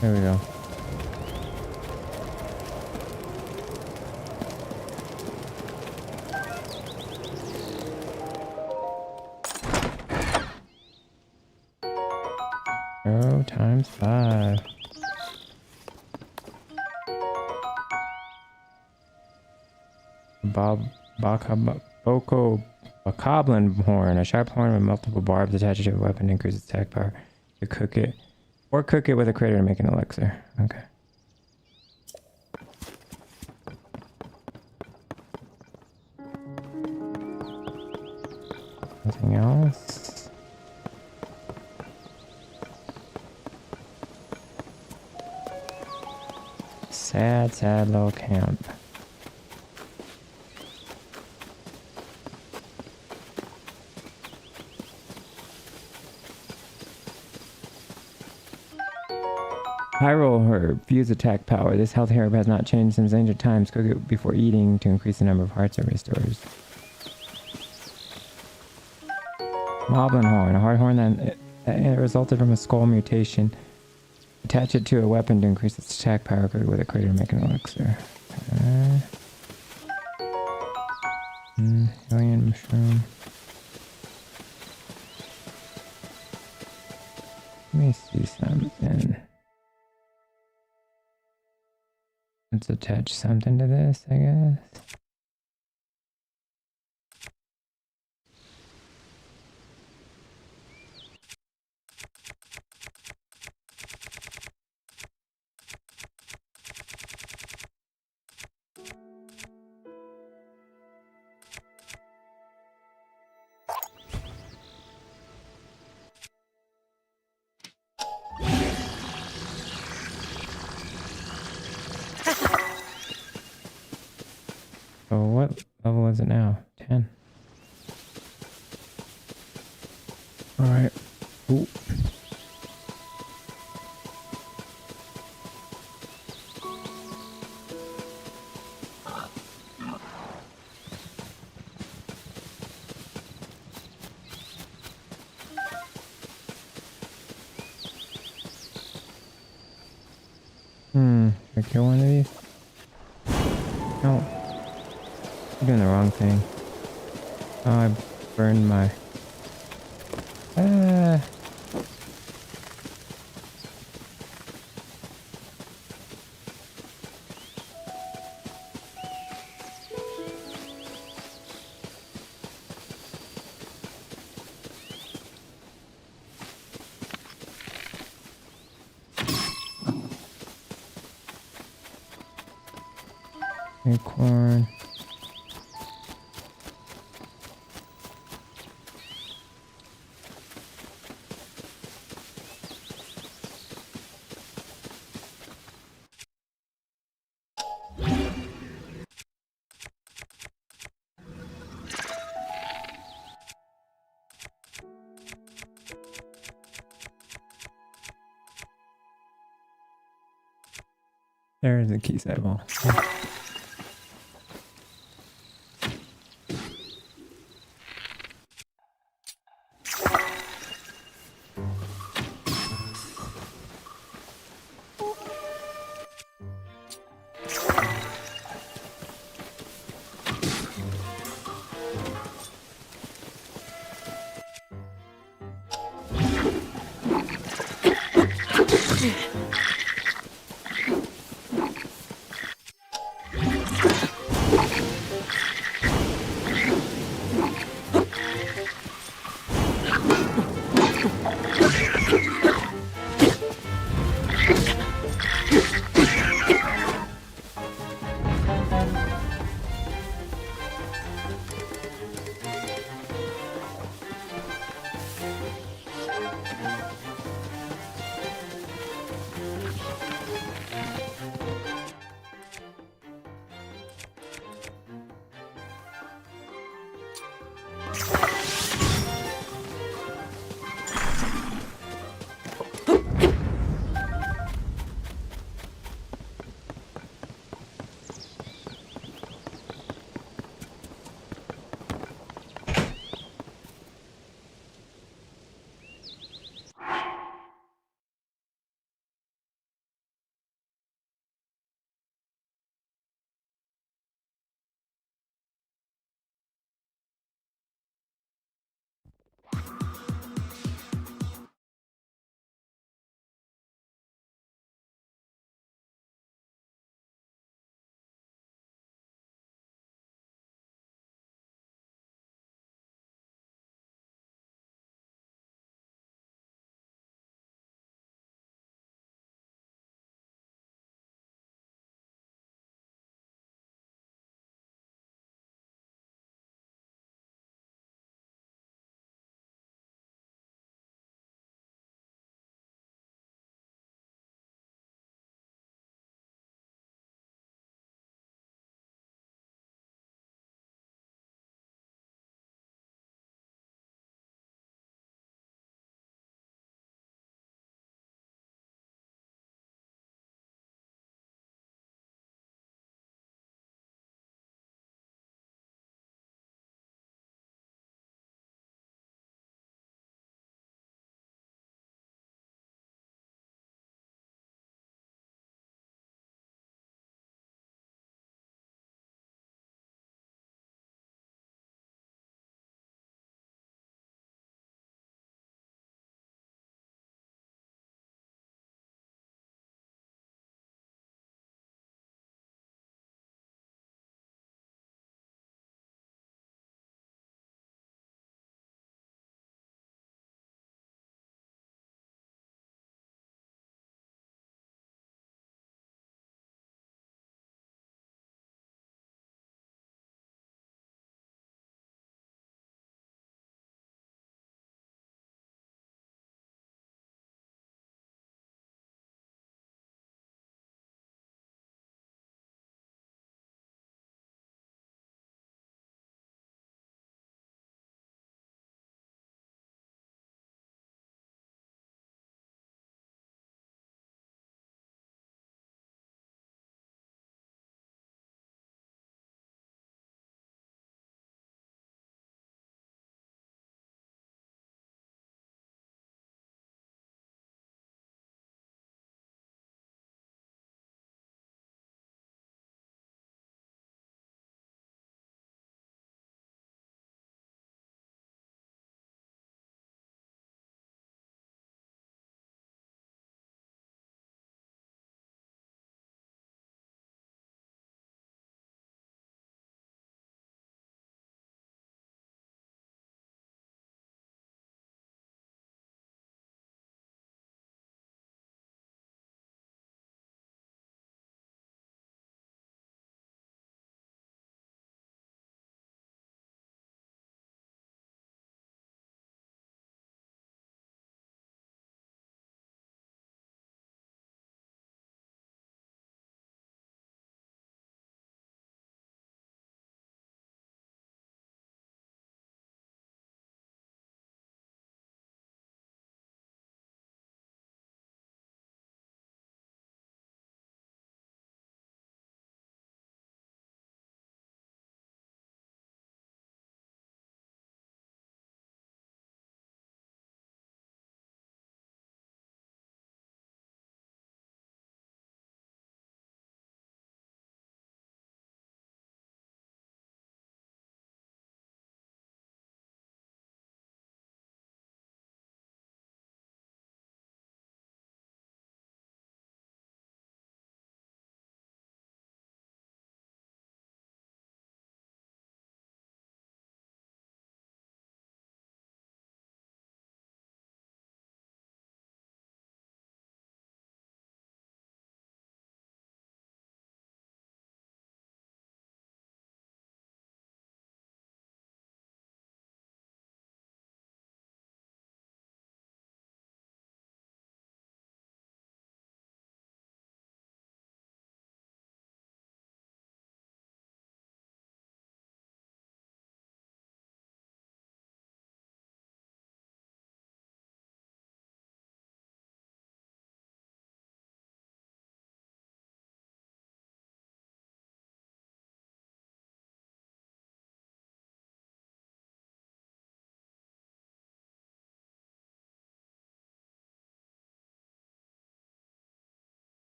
S1: There we go. Oh, times 5. Bokoblin horn. A sharp horn with multiple barbs attached to a weapon increases attack power. To cook it. Or cook it with a crater to make an elixir. Okay. Anything else? Sad, sad little camp. Hyrule herb. Fuse attack power. This health herb has not changed since ancient times. Cook it before eating to increase the number of hearts it restores. Moblin horn. A hard horn that resulted from a skull mutation. Attach it to a weapon to increase its attack power. Cook it with a crater to make an elixir. Alien mushroom. Let me see something. Let's attach something to this, I guess. So what level is it now? 10. Alright. Ooh. Should I kill one of these? No. I'm doing the wrong thing. Oh, I burned my... Acorn. There's the key eyeball.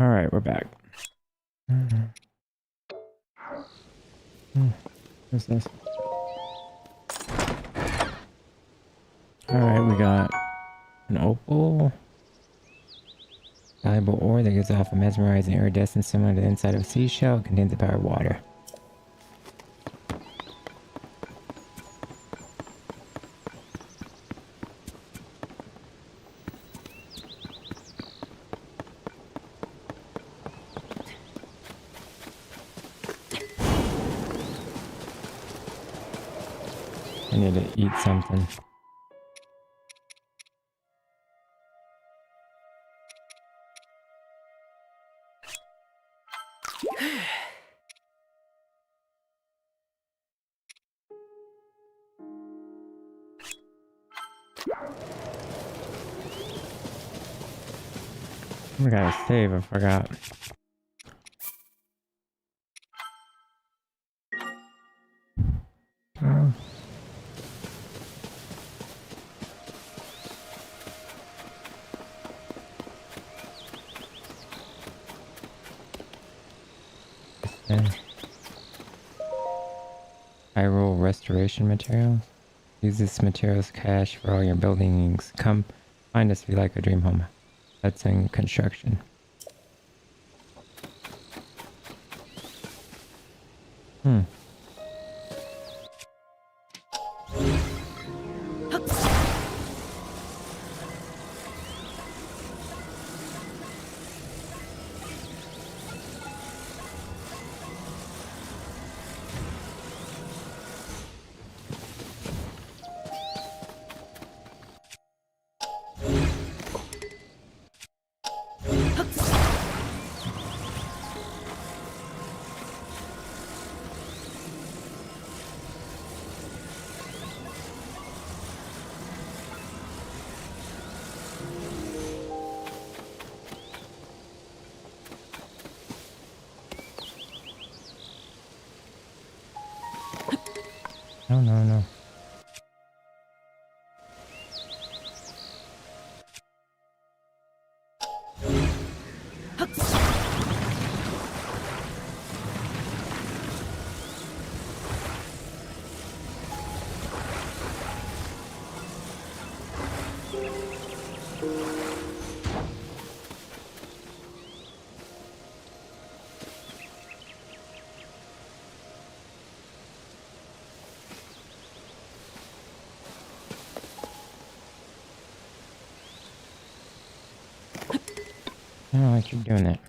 S1: Alright, we're back. What's this? Alright, we got an opal. Valuable ore that gives off a mesmerizing iridescence similar to the inside of a seashell. It contains the power of water. I need to eat something. We gotta save, I forgot. Oh. Hyrule restoration materials. Use this materials cache for all your buildings. Come find us if you like a dream home. That's in construction. No. I don't like you doing that.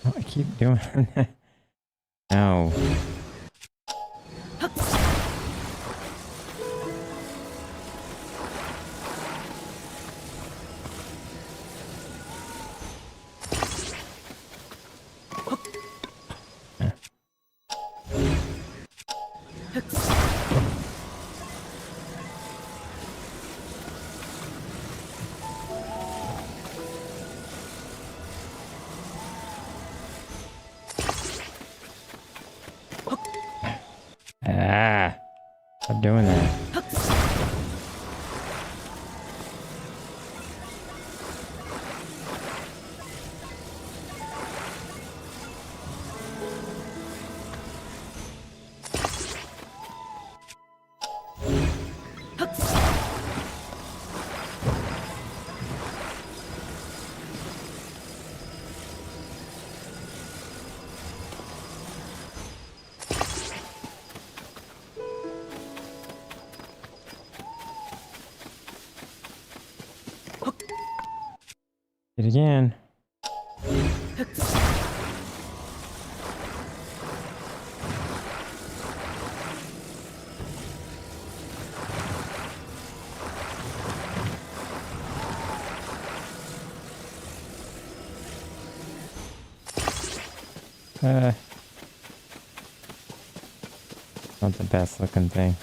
S1: Oh, I keep doing that. No. Ah, stop doing that. It again. Not the best looking thing.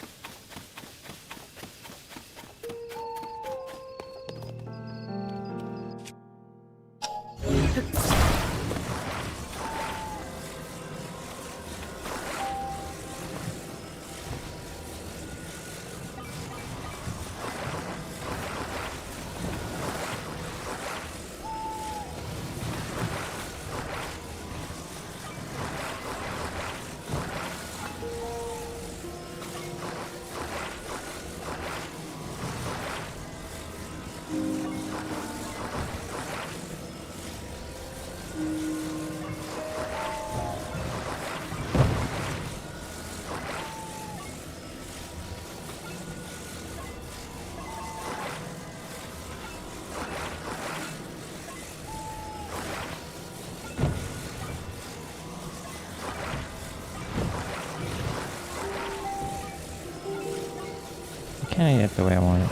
S1: Can't get the way I want it.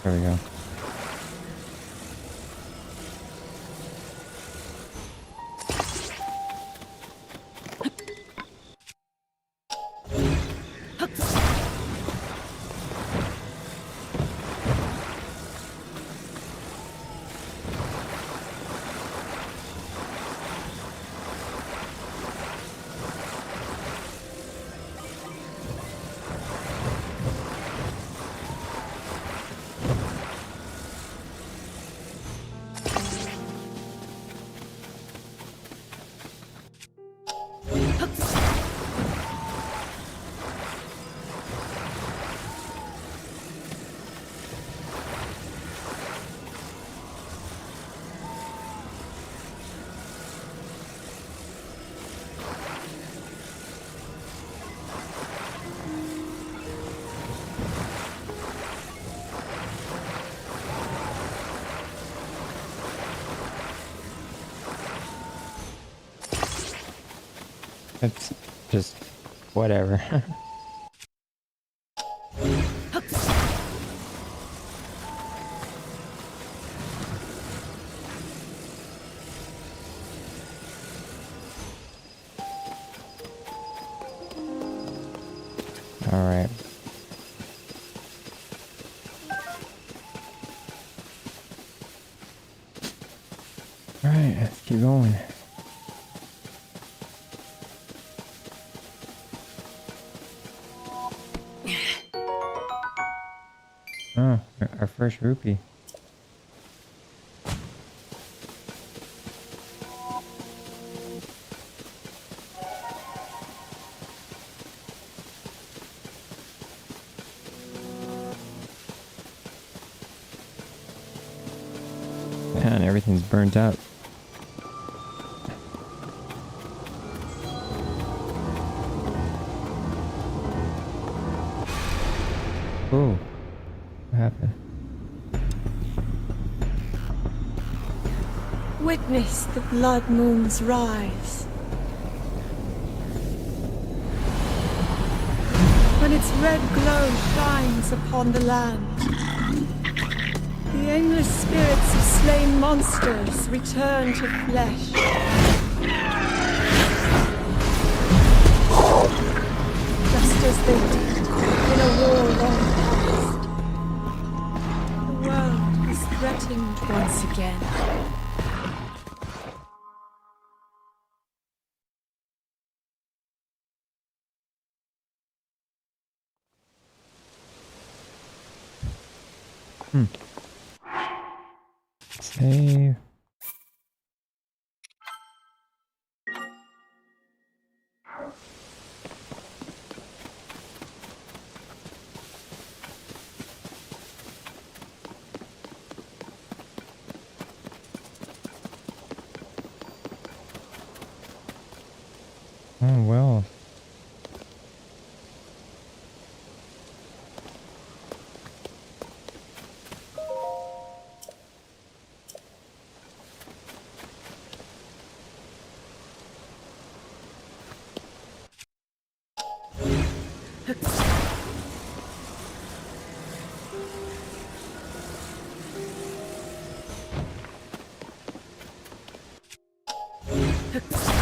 S1: There we go. It's just whatever. All right. All right, let's keep going. Oh, our first rupee. Man, everything's burnt up. Oh, what happened?
S3: Witness the blood moon's rise. When its red glow shines upon the land, the aimless spirits of slain monsters return to flesh. Just as they did in a war long past. The world is threatened once again.
S1: Save. Oh well. Oh.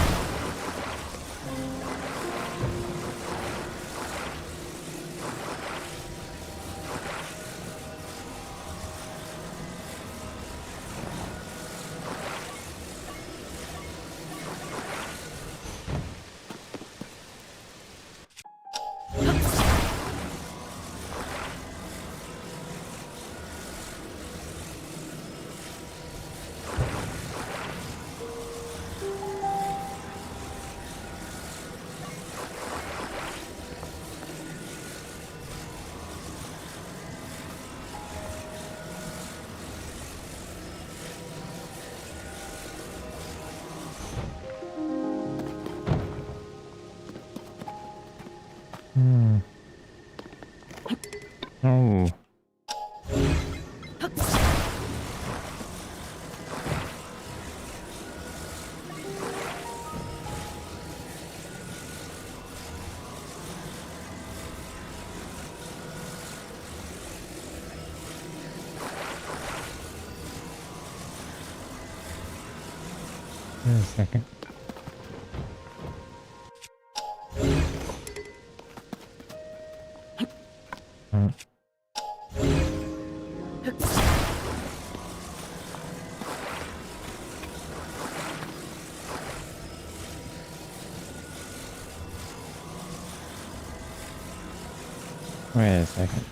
S1: Wait a second. Wait a second.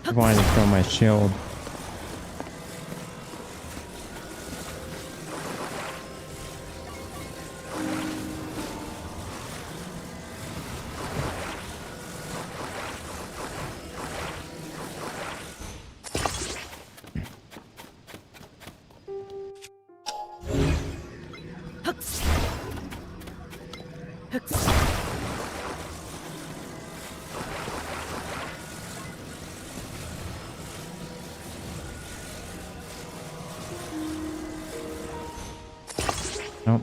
S1: I wanted to throw my shield. Nope.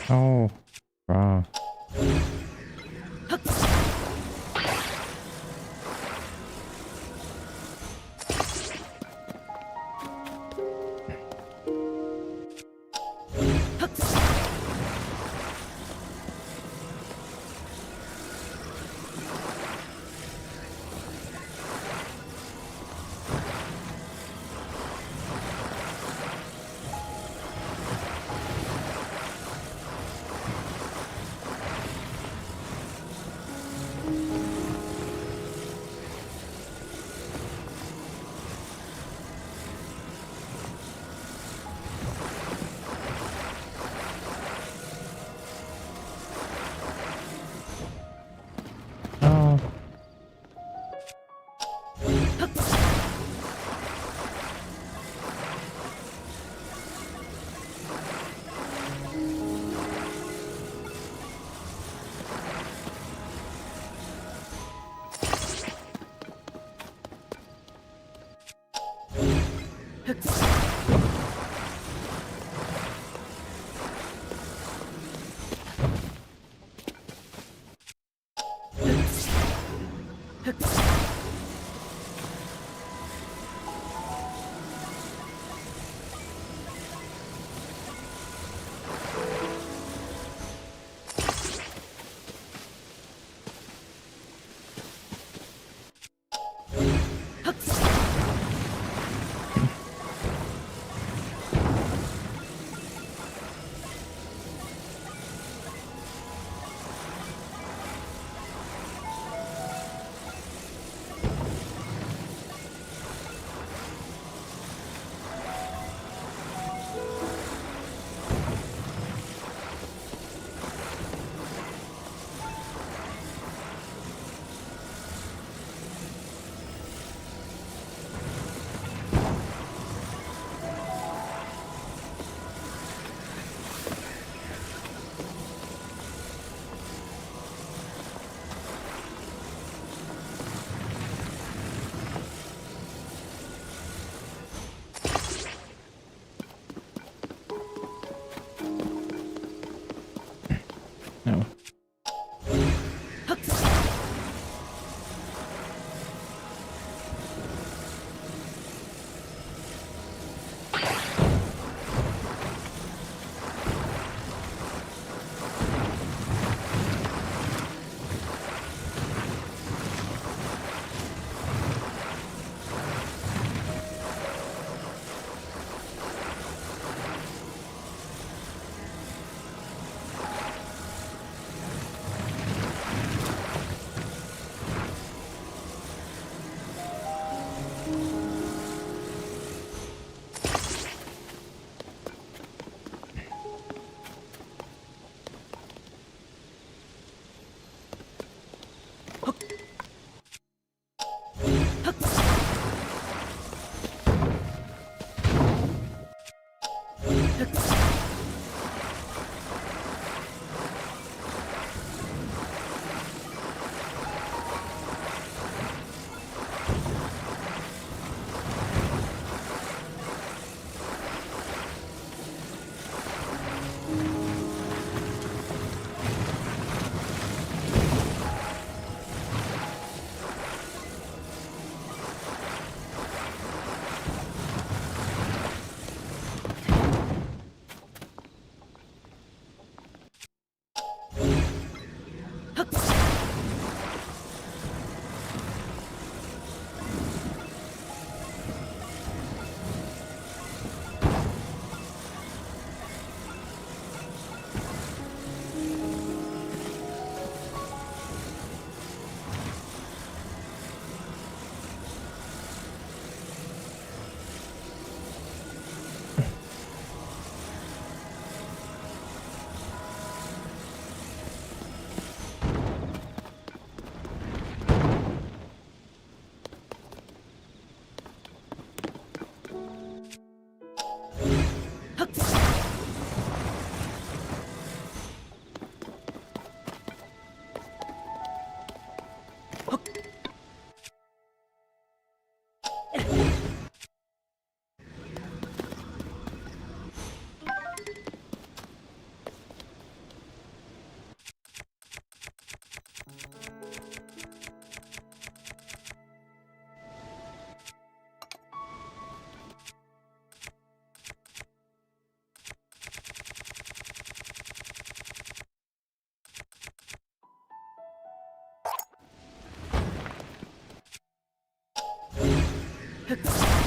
S1: Oh, wow. Oh. No. Oh.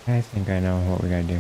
S1: I think I know what we gotta do.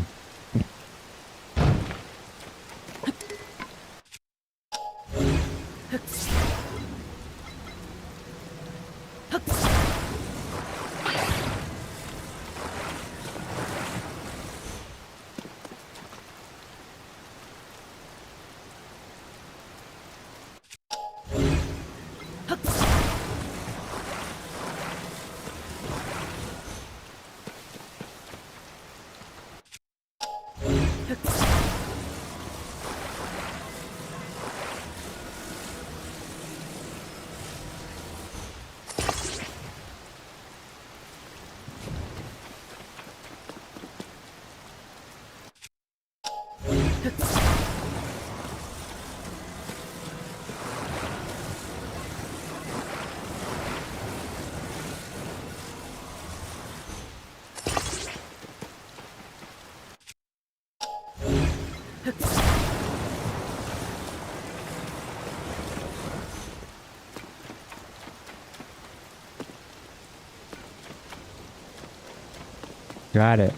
S1: Got it.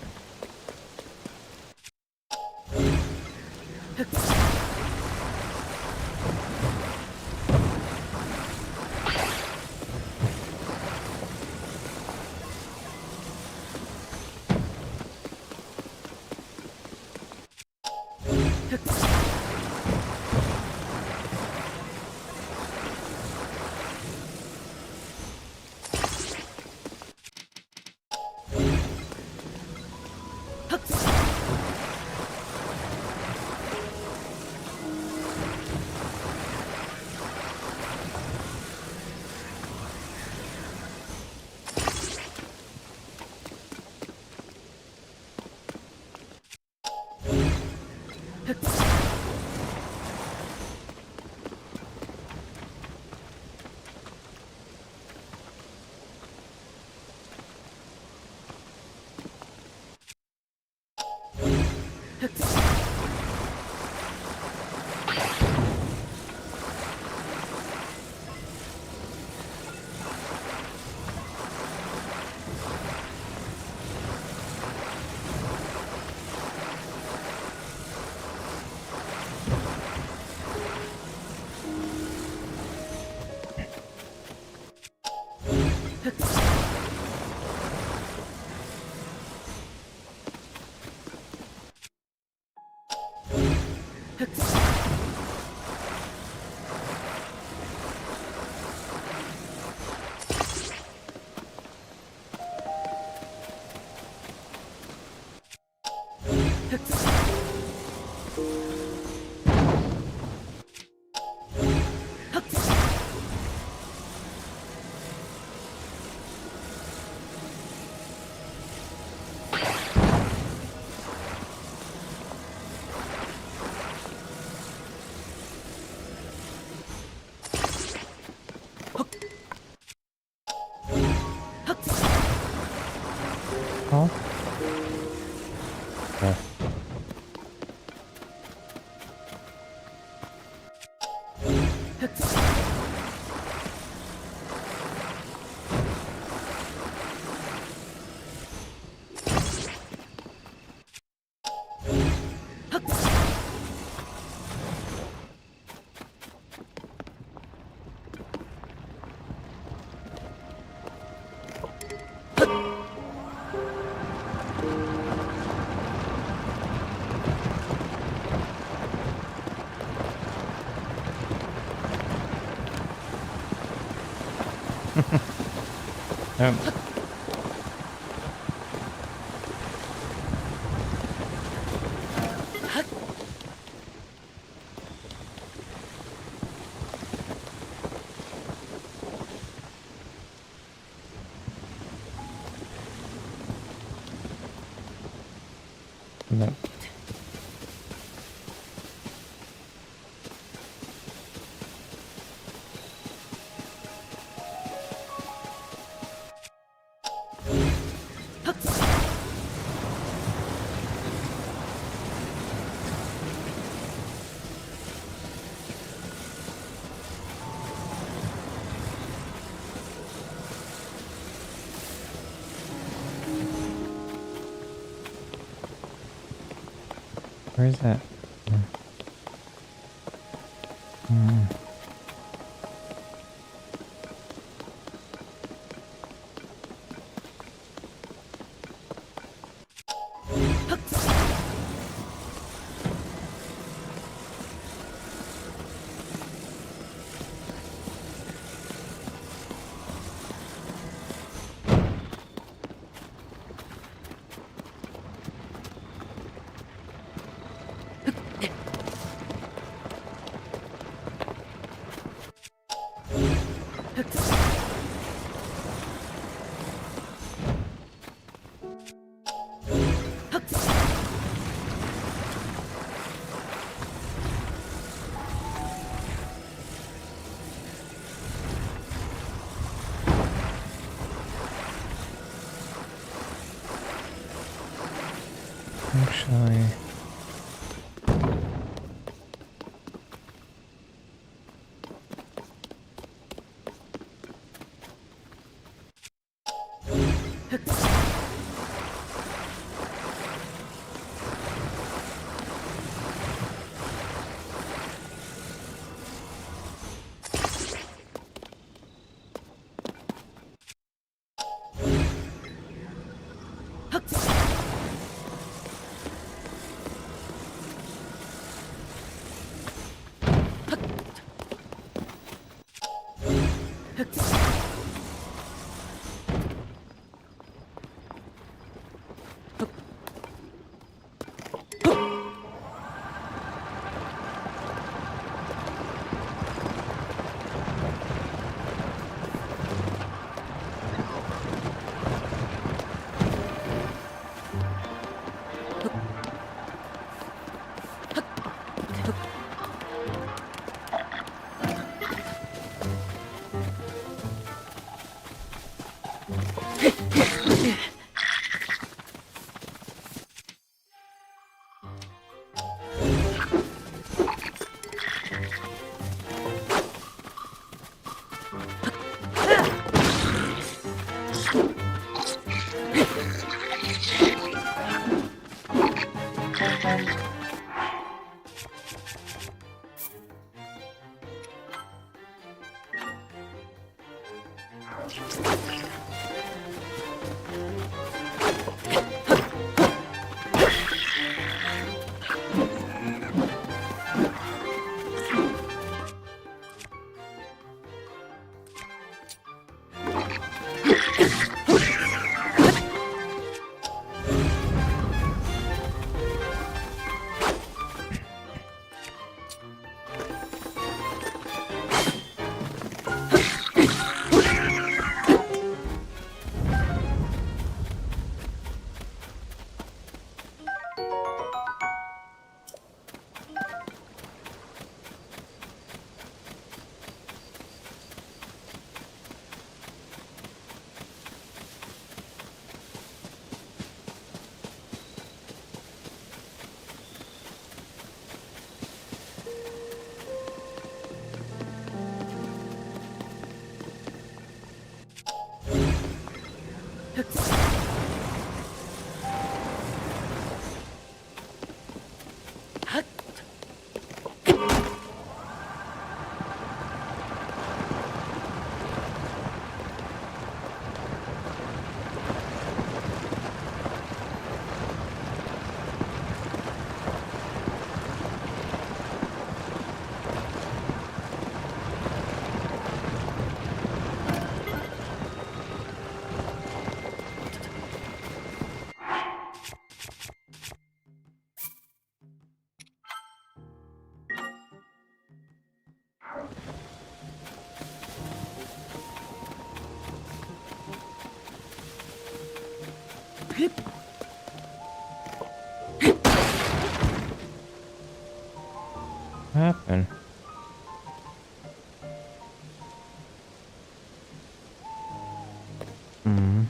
S1: No. Where is that? Actually, What happened? Hmm.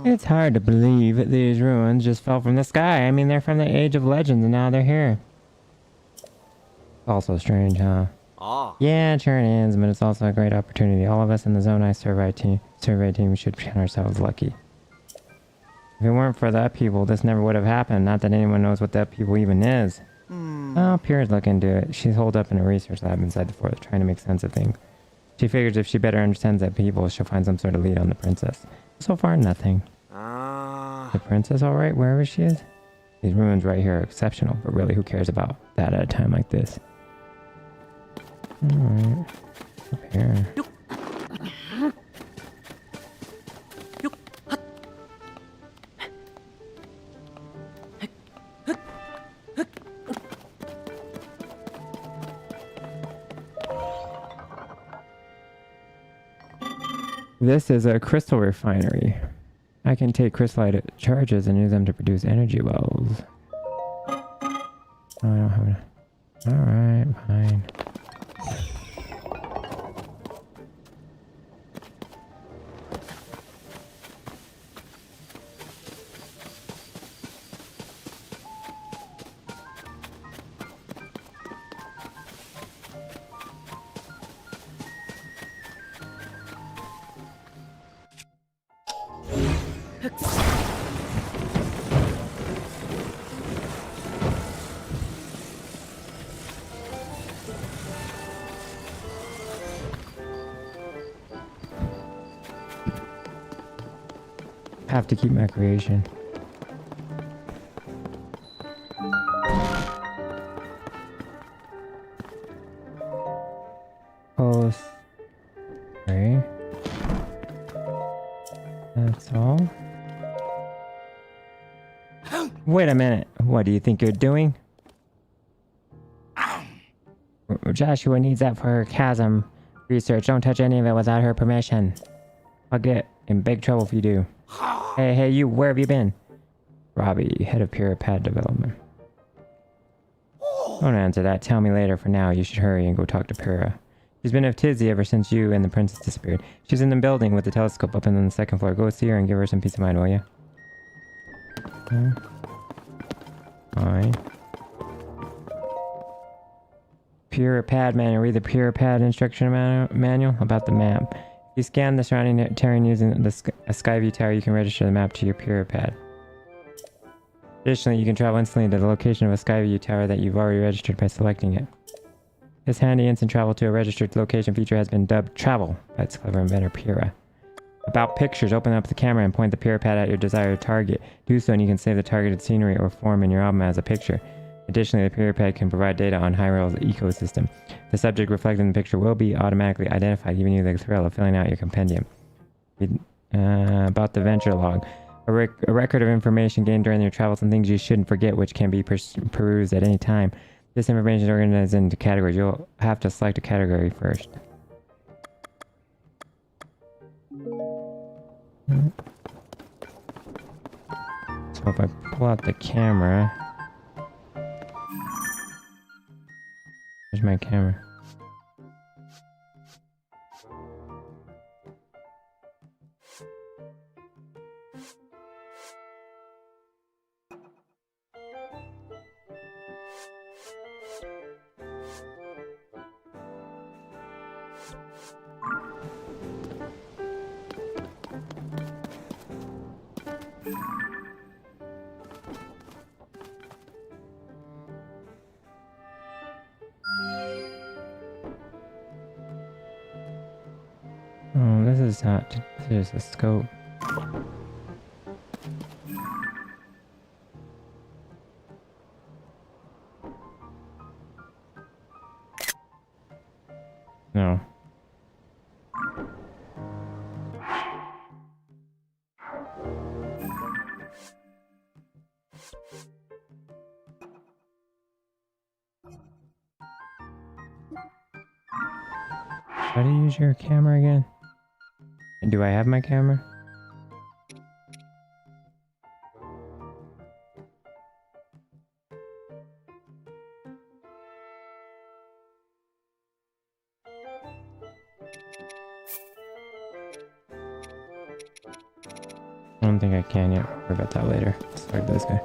S1: It's hard to believe that these ruins just fell from the sky. I mean, they're from the Age of Legends and now they're here. Also strange, huh? Yeah, it sure is, but it's also a great opportunity. All of us in the Zone I survey team should count ourselves lucky. If it weren't for the upheaval, this never would have happened. Not that anyone knows what the upheaval even is. Oh, Pierre's looking into it. She's holed up in a research lab inside the fort, trying to make sense of things. She figures if she better understands the upheaval, she'll find some sort of lead on the princess. So far, nothing. The princess alright, wherever she is? These ruins right here are exceptional, but really, who cares about that at a time like this? Alright. Up here. This is a crystal refinery. I can take crystallite charges and use them to produce energy wells. Oh, I don't have it. Alright, fine. Have to keep my creation. Wait a minute. What do you think you're doing? Joshua needs that for her chasm research. Don't touch any of it without her permission. I'll get in big trouble if you do. Hey, you, where have you been? Robbie, head of Pure Pad Development. Don't answer that. Tell me later. For now, you should hurry and go talk to Pyrrha. She's been a tizzy ever since you and the princess disappeared. She's in the building with the telescope up on the second floor. Go see her and give her some peace of mind, will you? Okay. Fine. Pure Pad Manual. Read the Pure Pad instruction manual about the map. If you scan the surrounding terrain using a Skyview tower, you can register the map to your Pure Pad. Additionally, you can travel instantly to the location of a Skyview tower that you've already registered by selecting it. This handy instant travel to a registered location feature has been dubbed Travel by its clever inventor Pyrrha. About pictures, open up the camera and point the Pure Pad at your desired target. Do so and you can save the targeted scenery or form in your album as a picture. Additionally, the Pure Pad can provide data on Hyrule's ecosystem. The subject reflected in the picture will be automatically identified, giving you the thrill of filling out your compendium. About the venture log. A record of information gained during your travels and things you shouldn't forget, which can be perused at any time. This information is organized into categories. You'll have to select a category first. So if I pull out the camera... Where's my camera? Oh, this is not. There's a scope. No. How do you use your camera again? And do I have my camera? I don't think I can yet. Worry about that later. Start this guy.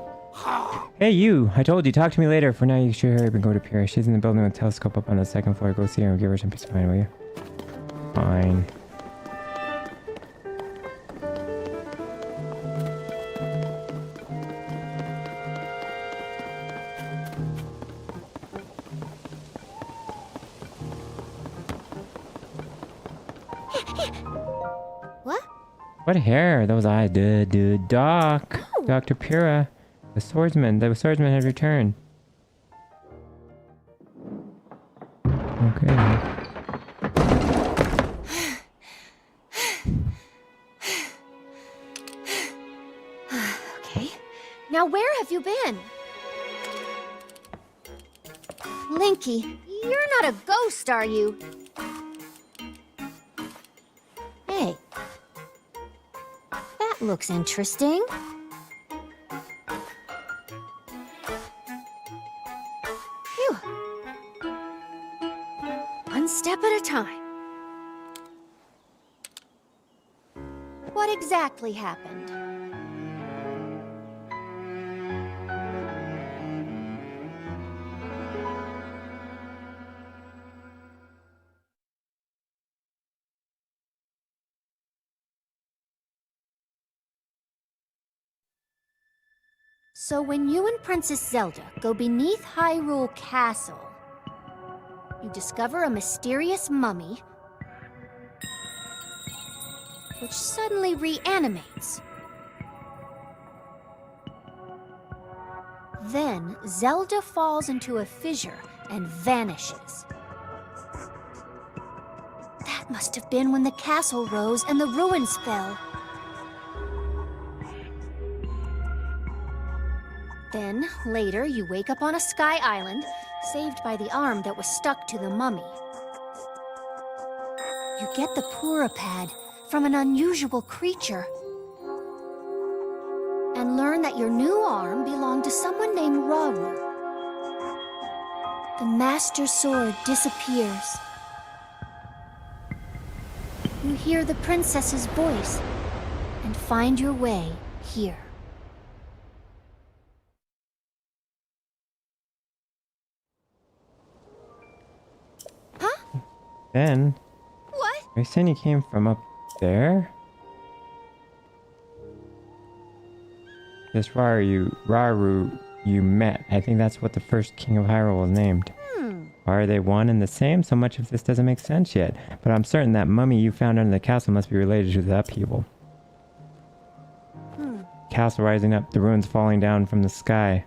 S1: Hey you! I told you, talk to me later. For now, you should hurry up and go to Pyrrha. She's in the building with a telescope up on the second floor. Go see her and give her some peace of mind, will you? Fine.
S4: What?
S1: What hair? Those eyes. Doc.
S4: Oh.
S1: Dr. Pyrrha. The swordsman has returned. Okay.
S4: Okay. Now where have you been? Linky, you're not a ghost, are you? Hey. That looks interesting. Phew. One step at a time. What exactly happened? So when you and Princess Zelda go beneath Hyrule Castle, you discover a mysterious mummy which suddenly reanimates. Then Zelda falls into a fissure and vanishes. That must have been when the castle rose and the ruins fell. Then, later, you wake up on a sky island, saved by the arm that was stuck to the mummy. You get the Pura pad from an unusual creature, and learn that your new arm belonged to someone named Rauru. The Master Sword disappears. You hear the princess's voice, and find your way here.
S1: Then,
S4: What?
S1: are you saying you came from up there? This Rauru you met. I think that's what the first king of Hyrule was named. Are they one and the same? So much of this doesn't make sense yet. But I'm certain that mummy you found under the castle must be related to the upheaval. Castle rising up, the ruins falling down from the sky.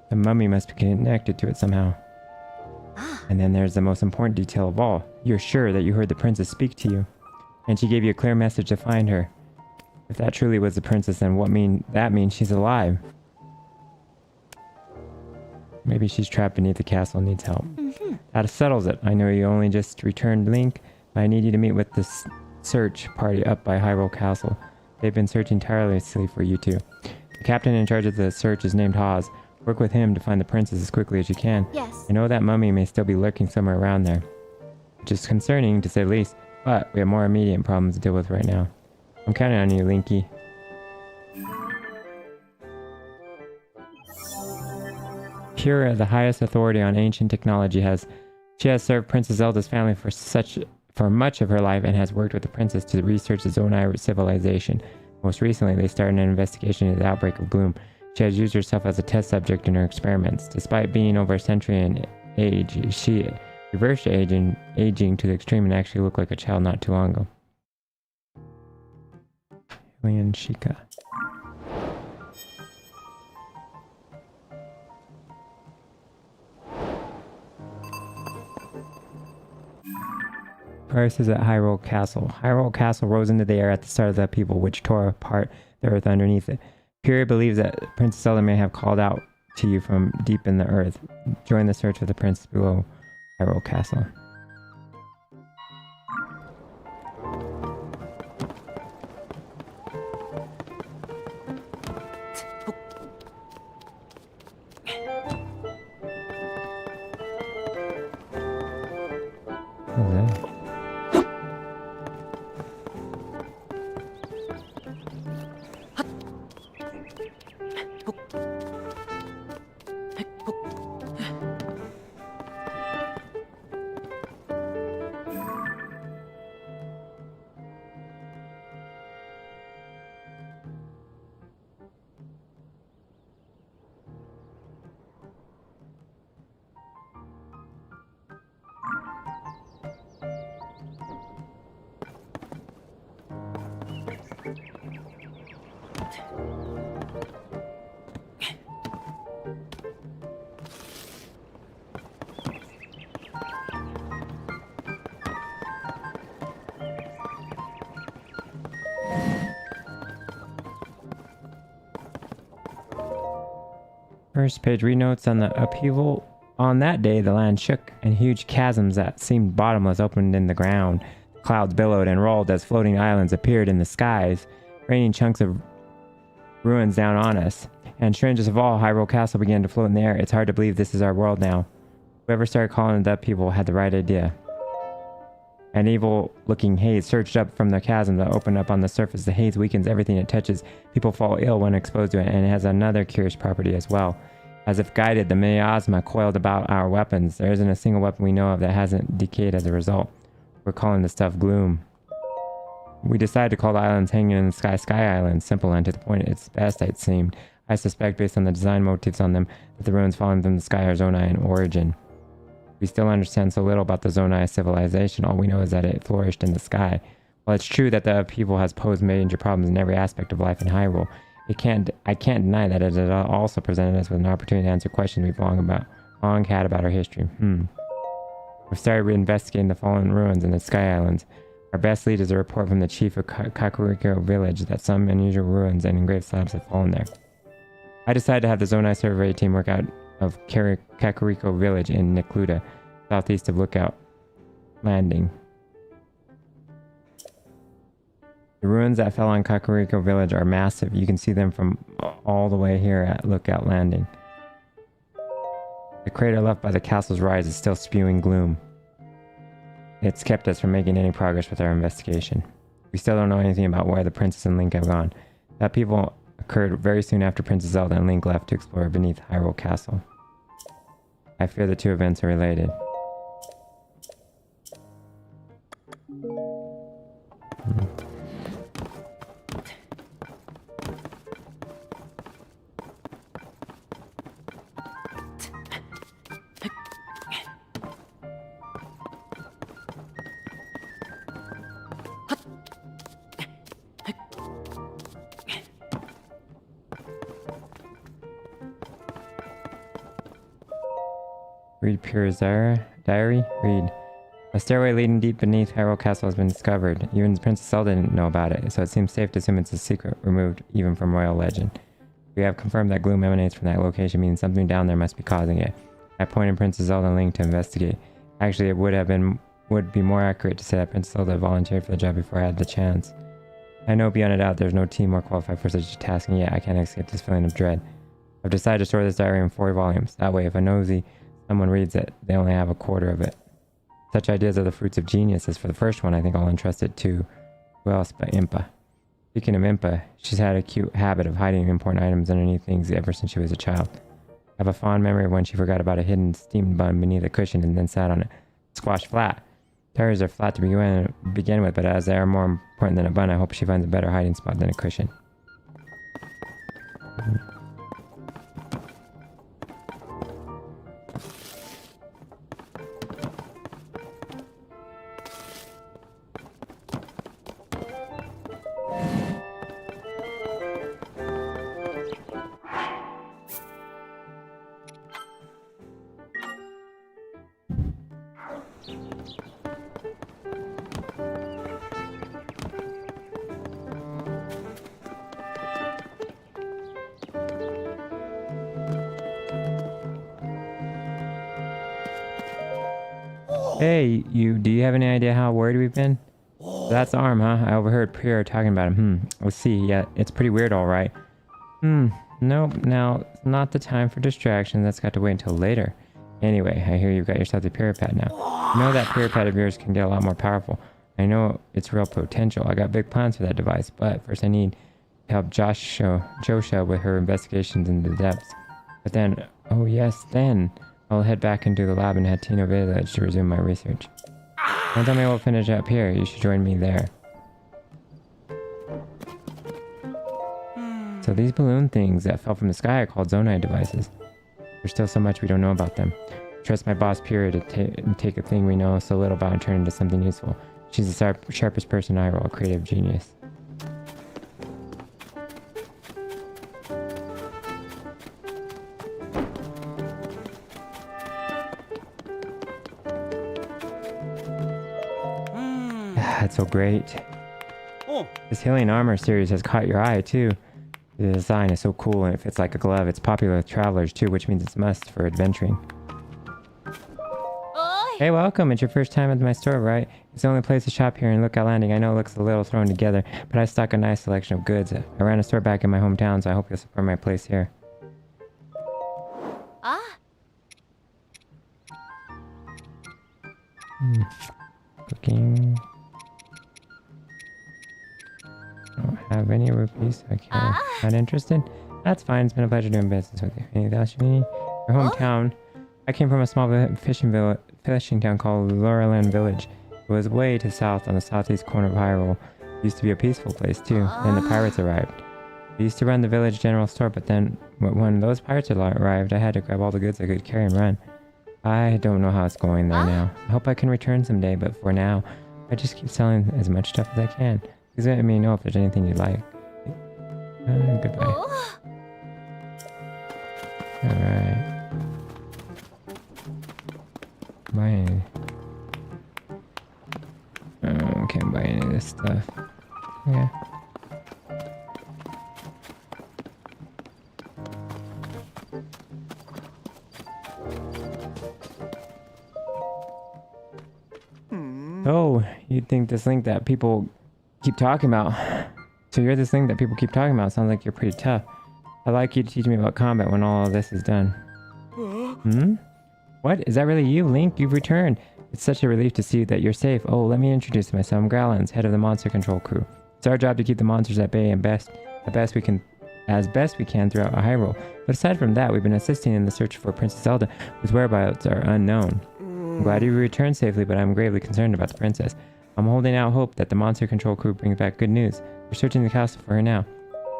S1: The mummy must be connected to it somehow. And then there's the most important detail of all. You're sure that you heard the princess speak to you. And she gave you a clear message to find her. If that truly was the princess, then that means she's alive. Maybe she's trapped beneath the castle and needs help. That settles it. I know you only just returned Link, but I need you to meet with this search party up by Hyrule Castle. They've been searching tirelessly for you two. The captain in charge of the search is named Haz. Work with him to find the princess as quickly as you can.
S4: Yes.
S1: I know that mummy may still be lurking somewhere around there, which is concerning to say the least, but we have more immediate problems to deal with right now. I'm counting on you, Linky. Pura, the highest authority on ancient technology, she has served Princess Zelda's family for much of her life and has worked with the princess to research the Zonai civilization. Most recently, they started an investigation into the outbreak of gloom. She has used herself as a test subject in her experiments. Despite being over a century in age, she reversed aging to the extreme and actually looked like a child not too long ago. Alien Sheikah. Crisis at Hyrule Castle. Hyrule Castle rose into the air at the start of the upheaval, which tore apart the earth underneath it. Pura believes that Princess Zelda may have called out to you from deep in the earth. Join the search for the princess below Hyrule Castle. What is that? First page read notes on the upheaval. On that day, the land shook, and huge chasms that seemed bottomless opened in the ground. Clouds billowed and rolled as floating islands appeared in the skies, raining chunks of ruins down on us. And strangest of all, Hyrule Castle began to float in the air. It's hard to believe this is our world now. Whoever started calling it the upheaval had the right idea. An evil-looking haze surged up from the chasm that opened up on the surface. The haze weakens everything it touches. People fall ill when exposed to it, and it has another curious property as well. As if guided, the miasma coiled about our weapons. There isn't a single weapon we know of that hasn't decayed as a result. We're calling this stuff gloom. We decided to call the islands hanging in the sky Sky Islands. Simple and to the point it's best, it seemed. I suspect, based on the design motifs on them, that the ruins falling from the sky are Zonai in origin. We still understand so little about the Zonai civilization. All we know is that it flourished in the sky. While it's true that the upheaval has posed major problems in every aspect of life in Hyrule, I can't deny that it has also presented us with an opportunity to answer questions we've long had about our history. We've started investigating the fallen ruins in the Sky Islands. Our best lead is a report from the chief of Kakariko village that some unusual ruins and engraved slabs have fallen there. I decided to have the Zonai survey team work out of Kakariko Village in Necluda, southeast of Lookout Landing. The ruins that fell on Kakariko Village are massive. You can see them from all the way here at Lookout Landing. The crater left by the castle's rise is still spewing gloom. It's kept us from making any progress with our investigation. We still don't know anything about where the princess and Link have gone. That upheaval occurred very soon after Princess Zelda and Link left to explore beneath Hyrule Castle. I fear the two events are related. Read Pure's diary. Read. A stairway leading deep beneath Hyrule Castle has been discovered. Even Princess Zelda didn't know about it, so it seems safe to assume it's a secret removed even from royal legend. We have confirmed that gloom emanates from that location, meaning something down there must be causing it. I pointed Princess Zelda and Link to investigate. Actually, it would be more accurate to say that Princess Zelda volunteered for the job before I had the chance. I know beyond a doubt there's no team more qualified for such a task, and yet I can't escape this feeling of dread. I've decided to store this diary in 4 volumes. That way, if a nosy someone reads it, they only have a quarter of it. Such ideas are the fruits of genius. As for the first one, I think I'll entrust it to who else but Impa. Speaking of Impa, she's had a cute habit of hiding important items underneath things ever since she was a child. I have a fond memory of when she forgot about a hidden steamed bun beneath a cushion and then sat on it, squashed flat. Diaries are flat to begin with, but as they are more important than a bun, I hope she finds a better hiding spot than a cushion. Hey, do you have any idea how worried we've been? That's the arm, huh? I overheard Pierre talking about him. Let's see. Yeah, it's pretty weird, all right. Nope. Now, it's not the time for distraction. That's got to wait until later. Anyway, I hear you've got yourself the Pierre pad now. You know that Pierre pad of yours can get a lot more powerful. I know it's real potential. I got big plans for that device, but first I need to help Josha with her investigations into the depths. But then, oh yes, then I'll head back into the lab in Hateno Village to resume my research. Once I'm able to finish up here, you should join me there. So these balloon things that fell from the sky are called Zonai devices. There's still so much we don't know about them. Trust my boss Pyrrha to take a thing we know so little about and turn it into something useful. She's the sharpest person I roll, a creative genius. That's so great. This healing armor series has caught your eye too. The design is so cool and it fits like a glove. It's popular with travelers too, which means it's a must for adventuring. Hey, welcome. It's your first time at my store, right? It's the only place to shop here in Lookout Landing. I know it looks a little thrown together, but I stock a nice selection of goods. I ran a store back in my hometown, so I hope you'll support my place here. Cooking. Don't have any rupees. Okay. Not interested? That's fine. It's been a pleasure doing business with you. Anything else you need? Your hometown. I came from a small fishing town called Laurelland Village. It was way to the south on the southeast corner of Hyrule. It used to be a peaceful place too. Then the pirates arrived. I used to run the village general store, but then when those pirates arrived, I had to grab all the goods I could carry and run. I don't know how it's going there now. I hope I can return someday, but for now, I just keep selling as much stuff as I can. Please let me know if there's anything you'd like. Goodbye. Alright. Buy any. Can't buy any of this stuff. Yeah. Oh, you'd think this link that people keep talking about. So you're this thing that people keep talking about. Sounds like you're pretty tough. I'd like you to teach me about combat when all of this is done. Hmm? What? Is that really you, Link? You've returned. It's such a relief to see that you're safe. Oh, let me introduce myself. I'm Growlins, head of the monster control crew. It's our job to keep the monsters at bay and as best we can throughout Hyrule. But aside from that, we've been assisting in the search for Princess Zelda, whose whereabouts are unknown. I'm glad you returned safely, but I'm gravely concerned about the princess. I'm holding out hope that the monster control crew brings back good news. We're searching the castle for her now.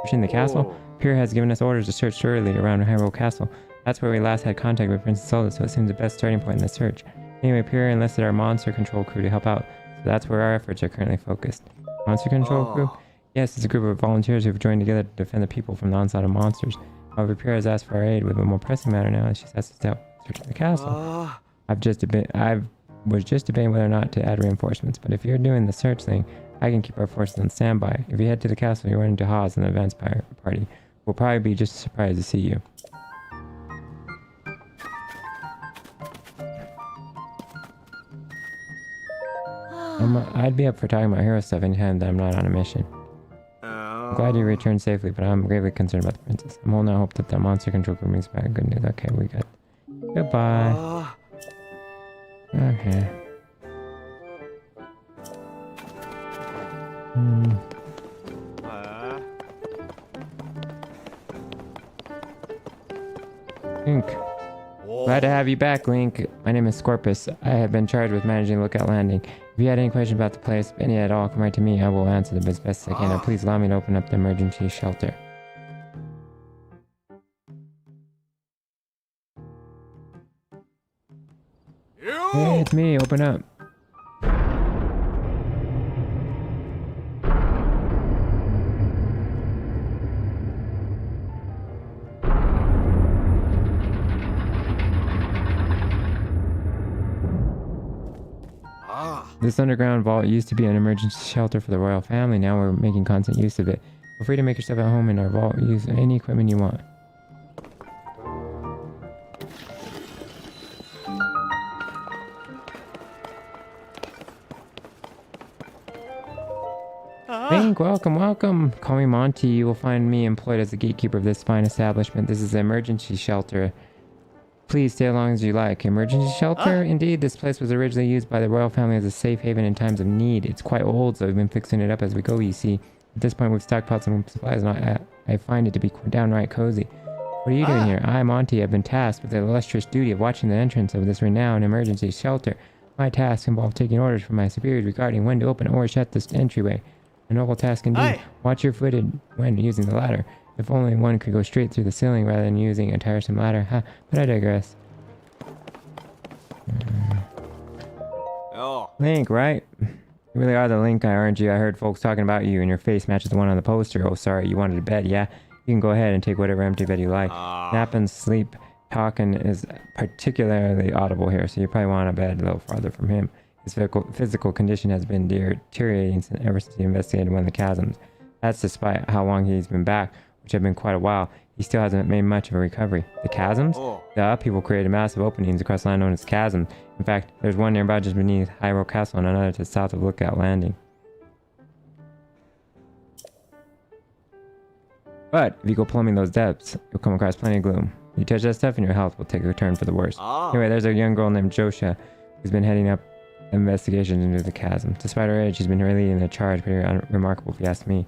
S1: Searching the castle? Pyr has given us orders to search thoroughly around Hyrule Castle. That's where we last had contact with Princess Zelda, so it seems the best starting point in the search. Anyway, Pyr enlisted our monster control crew to help out, so that's where our efforts are currently focused. Monster control crew? Yes, it's a group of volunteers who've joined together to defend the people from the onslaught of monsters. However, Pyr has asked for our aid with a more pressing matter now, and she's asked us to help searching the castle. I was just debating whether or not to add reinforcements, but if you're doing the search thing, I can keep our forces on standby. If you head to the castle, you'll run into Haas and the advance party. We'll probably be just surprised to see you. I'd be up for talking about hero stuff anytime that I'm not on a mission. I'm glad you returned safely, but I'm gravely concerned about the princess. I'm holding out hope that the monster control group brings back good news. Okay, we got... Goodbye. Okay. Link. Glad to have you back, Link. My name is Scorpus. I have been charged with managing Lookout Landing. If you had any questions about the place, any at all, come right to me. I will answer them as best I can. Now please allow me to open up the emergency shelter. Hey, it's me. Open up. This underground vault used to be an emergency shelter for the royal family. Now we're making constant use of it. Feel free to make yourself at home in our vault. Use any equipment you want. Link, welcome, welcome. Call me Monty. You will find me employed as the gatekeeper of this fine establishment. This is an emergency shelter. Please stay as long as you like. Emergency shelter? Indeed, this place was originally used by the royal family as a safe haven in times of need. It's quite old, so we've been fixing it up as we go, you see. At this point, we've stockpiled some supplies, and I find it to be downright cozy. What are you doing here? I, Monty, have been tasked with the illustrious duty of watching the entrance of this renowned emergency shelter. My tasks involve taking orders from my superiors regarding when to open or shut this entryway. A noble task indeed. Watch your footed when using the ladder. If only one could go straight through the ceiling rather than using a tiresome ladder. Ha, but I digress. Link, right? You really are the Link guy, aren't you? I heard folks talking about you and your face matches the one on the poster. Oh, sorry, you wanted a bed, yeah? You can go ahead and take whatever empty bed you like. Nap and sleep talking is particularly audible here, so you probably want a bed a little farther from him. His physical condition has been deteriorating ever since he investigated one of the chasms. That's despite how long he's been back, which have been quite a while. He still hasn't made much of a recovery. The chasms? The upheaval created massive openings across land known as chasms. In fact, there's one nearby just beneath Hyrule Castle and another to the south of Lookout Landing. But if you go plumbing those depths, you'll come across plenty of gloom. You touch that stuff and your health will take a turn for the worse. Anyway, there's a young girl named Josha who's been heading up investigations into the chasm. Despite her age, she's been really leading the charge, pretty remarkable if you ask me.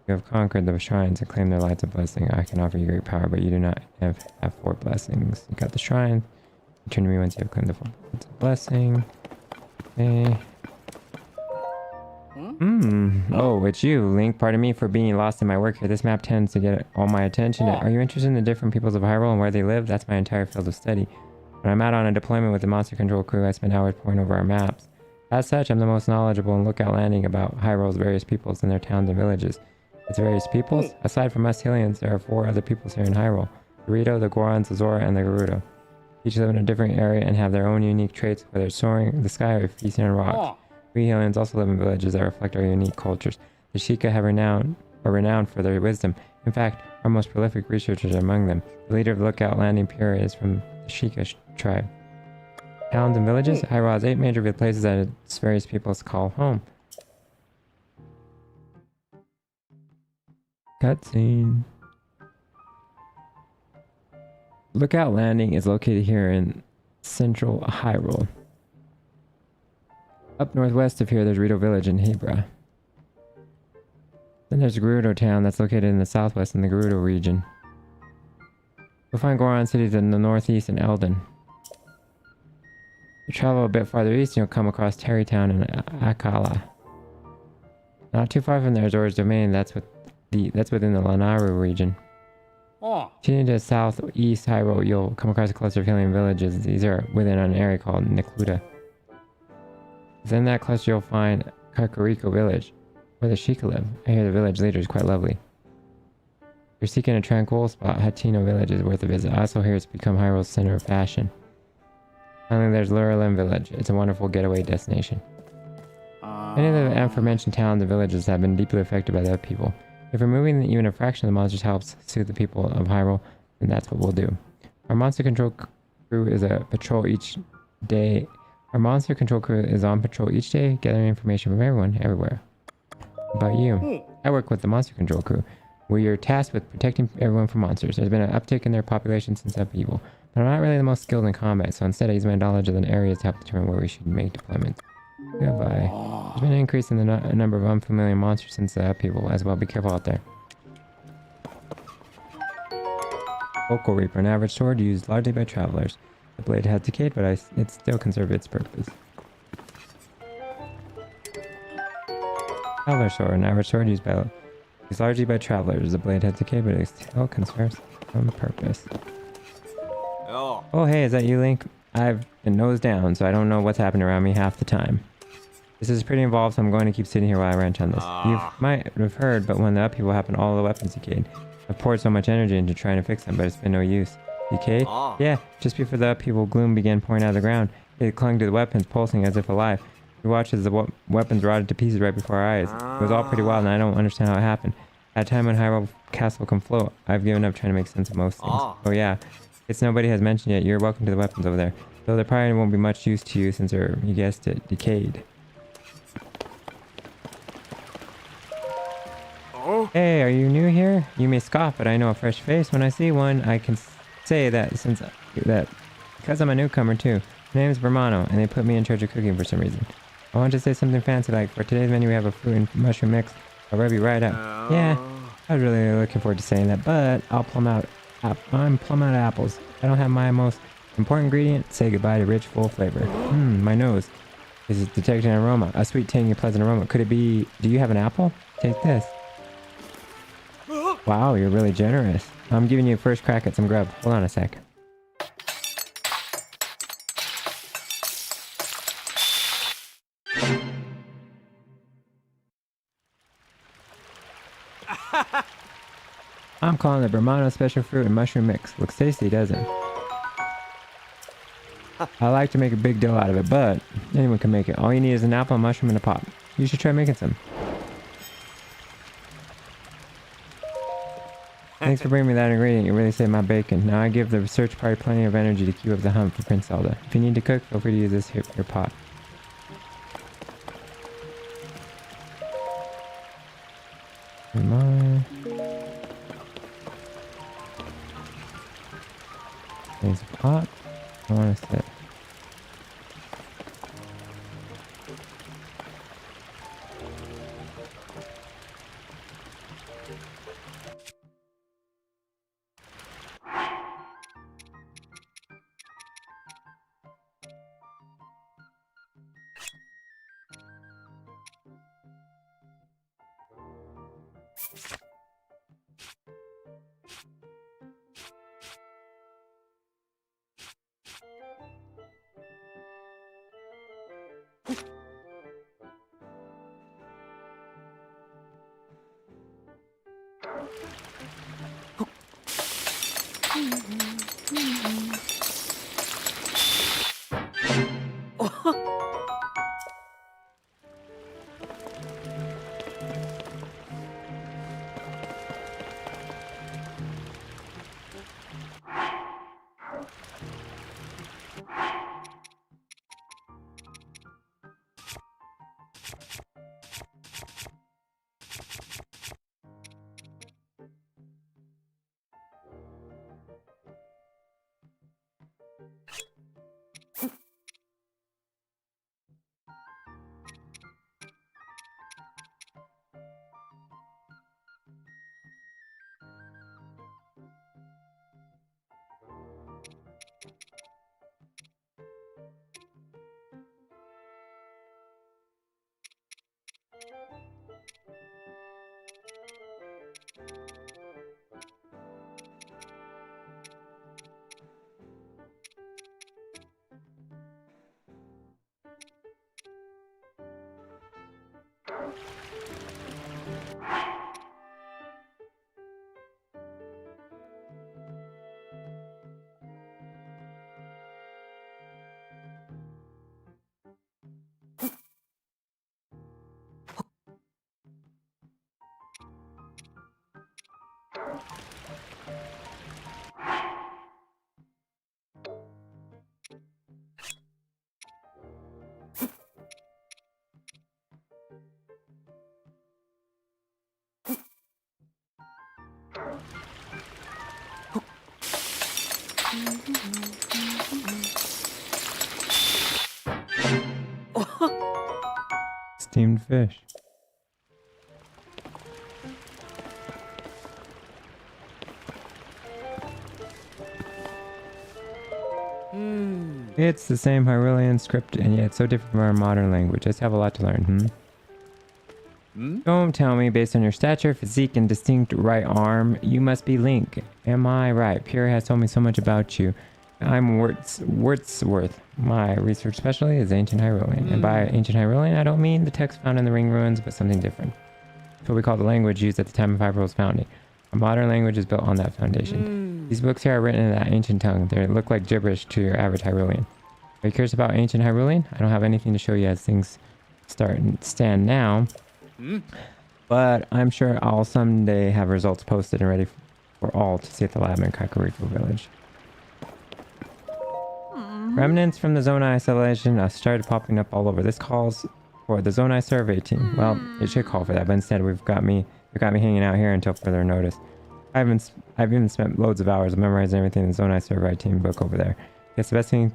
S1: You have conquered the shrines and claimed their lights of blessing. I can offer you great power, but you do not have 4 blessings. You got the shrine. Return to me once you have claimed the 4 lights of blessing. Okay. Oh, it's you, Link. Pardon me for being lost in my work here. This map tends to get all my attention. Are you interested in the different peoples of Hyrule and where they live? That's my entire field of study. When I'm out on a deployment with the monster control crew, I spend hours poring over our maps. As such, I'm the most knowledgeable in Lookout Landing about Hyrule's various peoples and their towns and villages. Its various peoples? Aside from us Hylians, there are 4 other peoples here in Hyrule. The Rito, the Gorons, the Zora, and the Gerudo. Each live in a different area and have their own unique traits, whether it's soaring in the sky or feasting on rocks. We Hylians also live in villages that reflect our unique cultures. The Sheikah have renowned are renowned for their wisdom. In fact, our most prolific researchers are among them. The leader of Lookout Landing Pier is from the Sheikah tribe. Towns and villages? Hyrule has 8 major places that its various peoples call home. Cutscene. Lookout Landing is located here in central Hyrule. Up northwest of here, there's Rito Village in Hebra. Then there's Gerudo Town that's located in the southwest in the Gerudo region. You'll find Goron cities in the northeast and Eldon. You travel a bit farther east and you'll come across Terry Town and Akala. Not too far from there is Zora's Domain, that's within the Lanaru region. Continuing to southeast Hyrule, you'll come across a cluster of healing villages. These are within an area called Nikluda. Within that cluster you'll find Kakariko Village, where the Sheikah live. I hear the village leader is quite lovely. If you're seeking a tranquil spot, Hatino Village is worth a visit. I also hear it's become Hyrule's center of fashion. Finally, there's Lurelin Village. It's a wonderful getaway destination. Many of the aforementioned towns and villages have been deeply affected by the upheaval. If removing even a fraction of the monsters helps soothe the people of Hyrule, then that's what we'll do. Our monster control crew is on patrol each day, gathering information from everyone, everywhere. About you, I work with the monster control crew. We are tasked with protecting everyone from monsters. There's been an uptick in their population since upheaval, but I'm not really the most skilled in combat, so instead I use my knowledge of the areas to help determine where we should make deployments. Goodbye. There's been an increase in the number of unfamiliar monsters since the upheaval as well. Be careful out there. Vocal Reaper, an average sword used largely by travelers. The blade has decayed, but it still can serve its purpose. Traveler Sword, an average sword used largely by travelers. The blade has decayed, but it still can serve some purpose. Oh hey, is that you, Link? I've been nose down, so I don't know what's happening around me half the time. This is pretty involved, so I'm going to keep sitting here while I ranch on this. You might have heard, but when the upheaval happened, all the weapons decayed. I've poured so much energy into trying to fix them, but it's been no use. Decayed? Yeah, just before the upheaval, gloom began pouring out of the ground. It clung to the weapons, pulsing as if alive. We watched as the weapons rotted to pieces right before our eyes. It was all pretty wild, and I don't understand how it happened. At a time when Hyrule Castle can float, I've given up trying to make sense of most things. Oh yeah, it's nobody has mentioned yet. You're welcome to the weapons over there. Though they probably won't be much use to you since they're, you guessed it, decayed. Hey, are you new here? You may scoff, but I know a fresh face when I see one. I can say that because I'm a newcomer too. My name is Bermano, and they put me in charge of cooking for some reason. I want to say something fancy like, for today's menu we have a fruit and mushroom mix. I'll rub you right up. Yeah, I was really looking forward to saying that, but I'm plumb out of apples. I don't have my most important ingredient. Say goodbye to rich, full flavor. My nose is detecting an aroma. A sweet, tangy, pleasant aroma. Could it be... Do you have an apple? Take this. Wow, you're really generous. I'm giving you a first crack at some grub. Hold on a sec. I'm calling it Bermano Special Fruit and Mushroom Mix. Looks tasty, doesn't it? I like to make a big deal out of it, but anyone can make it. All you need is an apple, a mushroom, and a pot. You should try making some. Thanks for bringing me that ingredient. You really saved my bacon. Now I give the research party plenty of energy to keep up the hunt for Prince Zelda. If you need to cook, feel free to use this your pot. Come on. There's a pot. I want to sit. steamed fish. It's the same Hyrulean script, and yet so different from our modern language. I still have a lot to learn, Don't tell me, based on your stature, physique, and distinct right arm, you must be Link. Am I right? Pierre has told me so much about you. I'm Wordsworth. My research specialty is ancient Hyrulean. And by ancient Hyrulean, I don't mean the text found in the ring ruins, but something different. It's what we call the language used at the time of Hyrule's founding. A modern language is built on that foundation. These books here are written in that ancient tongue. They look like gibberish to your average Hyrulean. Are you curious about ancient Hyrulean? I don't have anything to show you as things stand now. But I'm sure I'll someday have results posted and ready for all to see at the lab in Kakariko village. Remnants from the Zonai isolation started popping up all over. This calls for the Zonai survey team. Well, it should call for that, but instead they've got me hanging out here until further notice. I've even spent loads of hours memorizing everything in the Zonai survey team book over there. Guess the best thing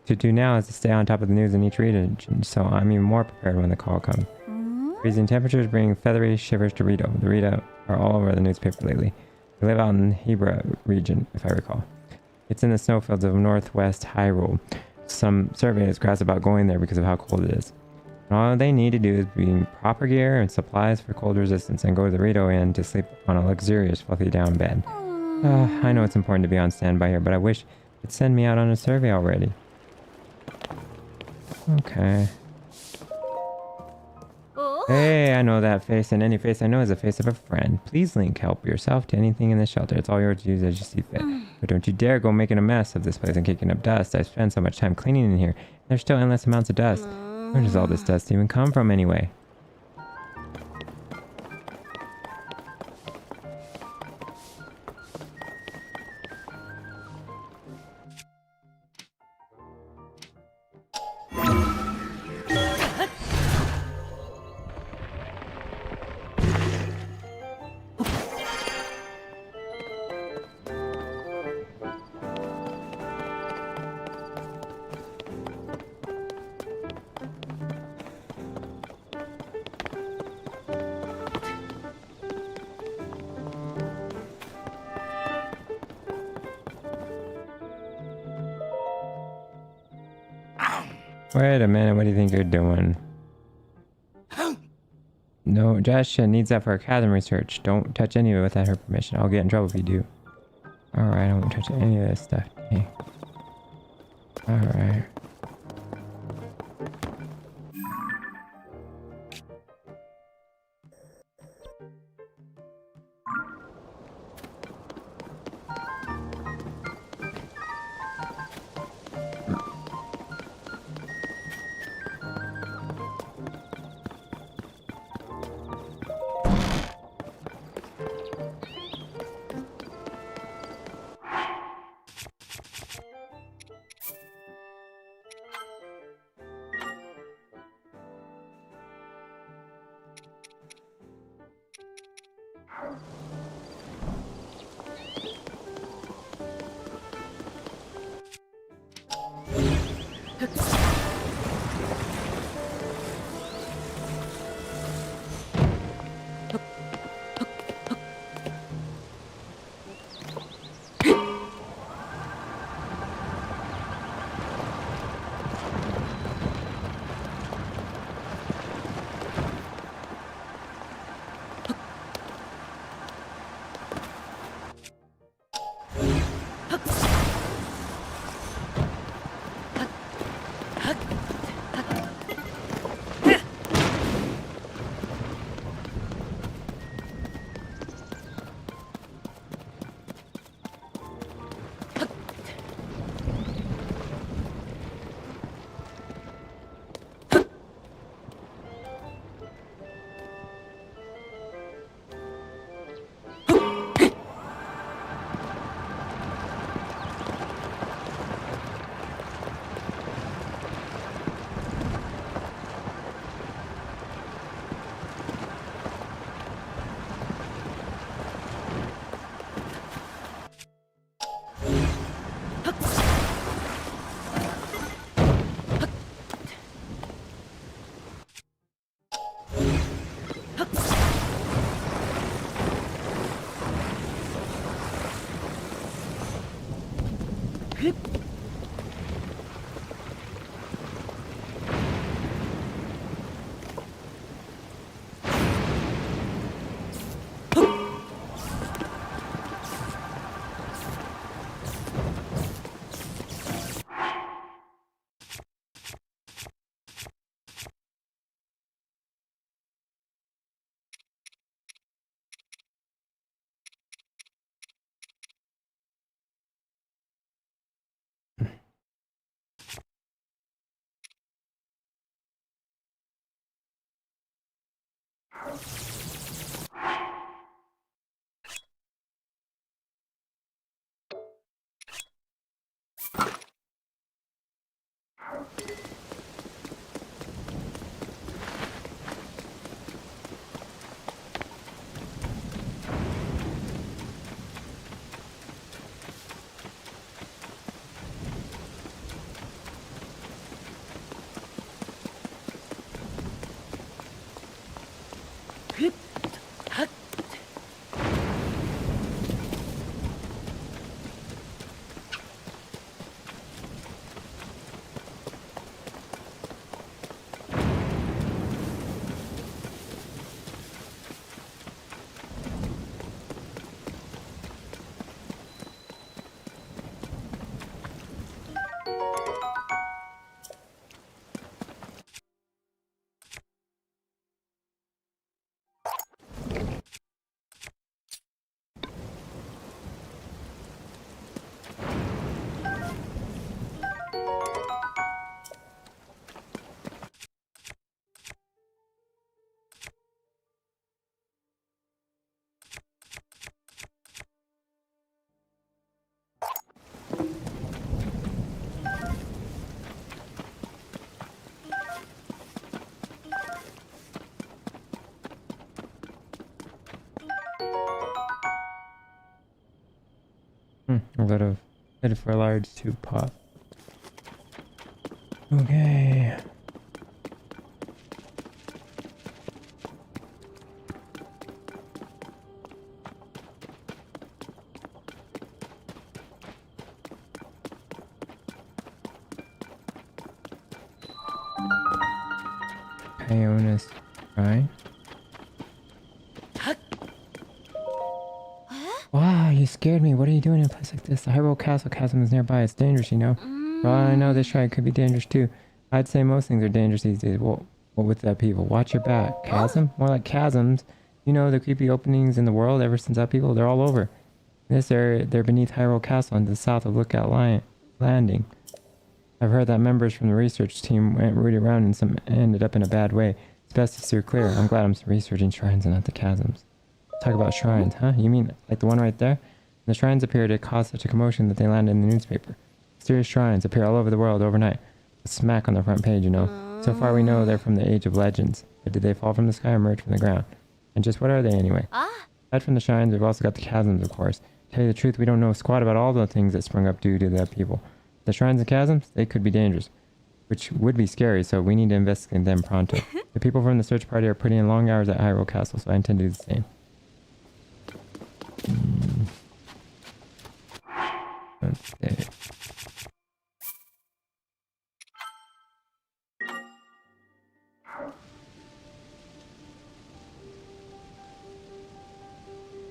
S1: to do now is to stay on top of the news in each region, so I'm even more prepared when the call comes. Freezing temperatures bring feathery shivers to Rito. The Rito are all over the newspaper lately. We live out in the Hebra region, if I recall. It's in the snowfields of northwest Hyrule. Some surveys grasp about going there because of how cold it is. And all they need to do is bring proper gear and supplies for cold resistance and go to the Rito Inn to sleep on a luxurious fluffy down bed. I know it's important to be on standby here, but I wish it'd send me out on a survey already. Okay. Hey, I know that face, and any face I know is the face of a friend. Please, Link, help yourself to anything in the shelter. It's all yours to use as you see fit. But don't you dare go making a mess of this place and kicking up dust. I've spent so much time cleaning in here. There's still endless amounts of dust. Where does all this dust even come from anyway? Wait a minute, what do you think you're doing? No, Josh needs that for academy research. Don't touch any of it without her permission. I'll get in trouble if you do. Alright, I won't touch any of this stuff. Okay. Alright. Headed for a large tube pop. Okay. Iona's Shrine. Wow, you scared me. What are you doing in a place like this? The Hyrule Castle chasm is nearby. It's dangerous, you know. For all I know, this shrine could be dangerous too. I'd say most things are dangerous these days. Well, with that people. Watch your back. Chasm? More like chasms. You know, the creepy openings in the world ever since that people, they're all over. In this area, they're beneath Hyrule Castle and to the south of Lookout Landing. I've heard that members from the research team went rooted around and some ended up in a bad way. It's best to steer clear. I'm glad I'm researching shrines and not the chasms. Talk about shrines, huh? You mean like the one right there? When the shrines appeared, it caused such a commotion that they landed in the newspaper. Mysterious shrines appear all over the world overnight. A smack on the front page, you know. So far we know they're from the age of legends. But did they fall from the sky or emerge from the ground? And just what are they anyway? Aside from the shrines, we've also got the chasms, of course. To tell you the truth, we don't know squat about all the things that sprung up due to the people. The shrines and chasms, they could be dangerous, which would be scary, so we need to investigate them pronto. The people from the search party are putting in long hours at Hyrule Castle, so I intend to do the same. Okay.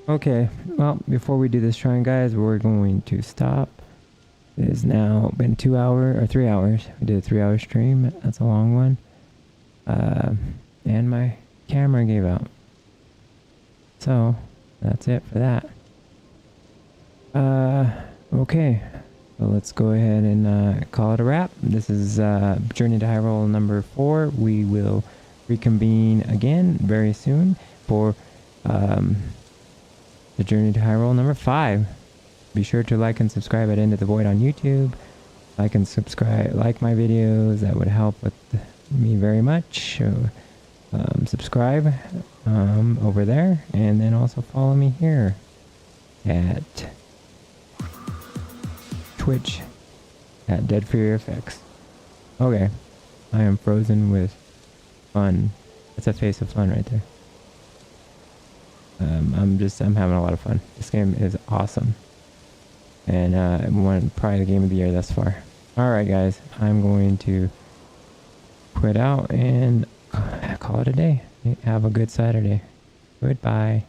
S1: Okay, well, before we do this shrine, guys, we're going to stop. It has now been 3 hours. We did a 3-hour stream. That's a long one. And my camera gave out. So, that's it for that. Okay. So let's go ahead and call it a wrap. This is Journey to Hyrule number 4. We will reconvene again very soon for the Journey to Hyrule number 5. Be sure to like and subscribe at Into the Void on YouTube. Like and subscribe, like my videos. That would help with me very much. So, subscribe over there, and then also follow me here at Twitch at Dead Fury FX. Okay, I am frozen with fun. That's a face of fun right there. I'm having a lot of fun. This game is awesome. And probably the game of the year thus far. Alright guys, I'm going to quit out and call it a day. Have a good Saturday. Goodbye.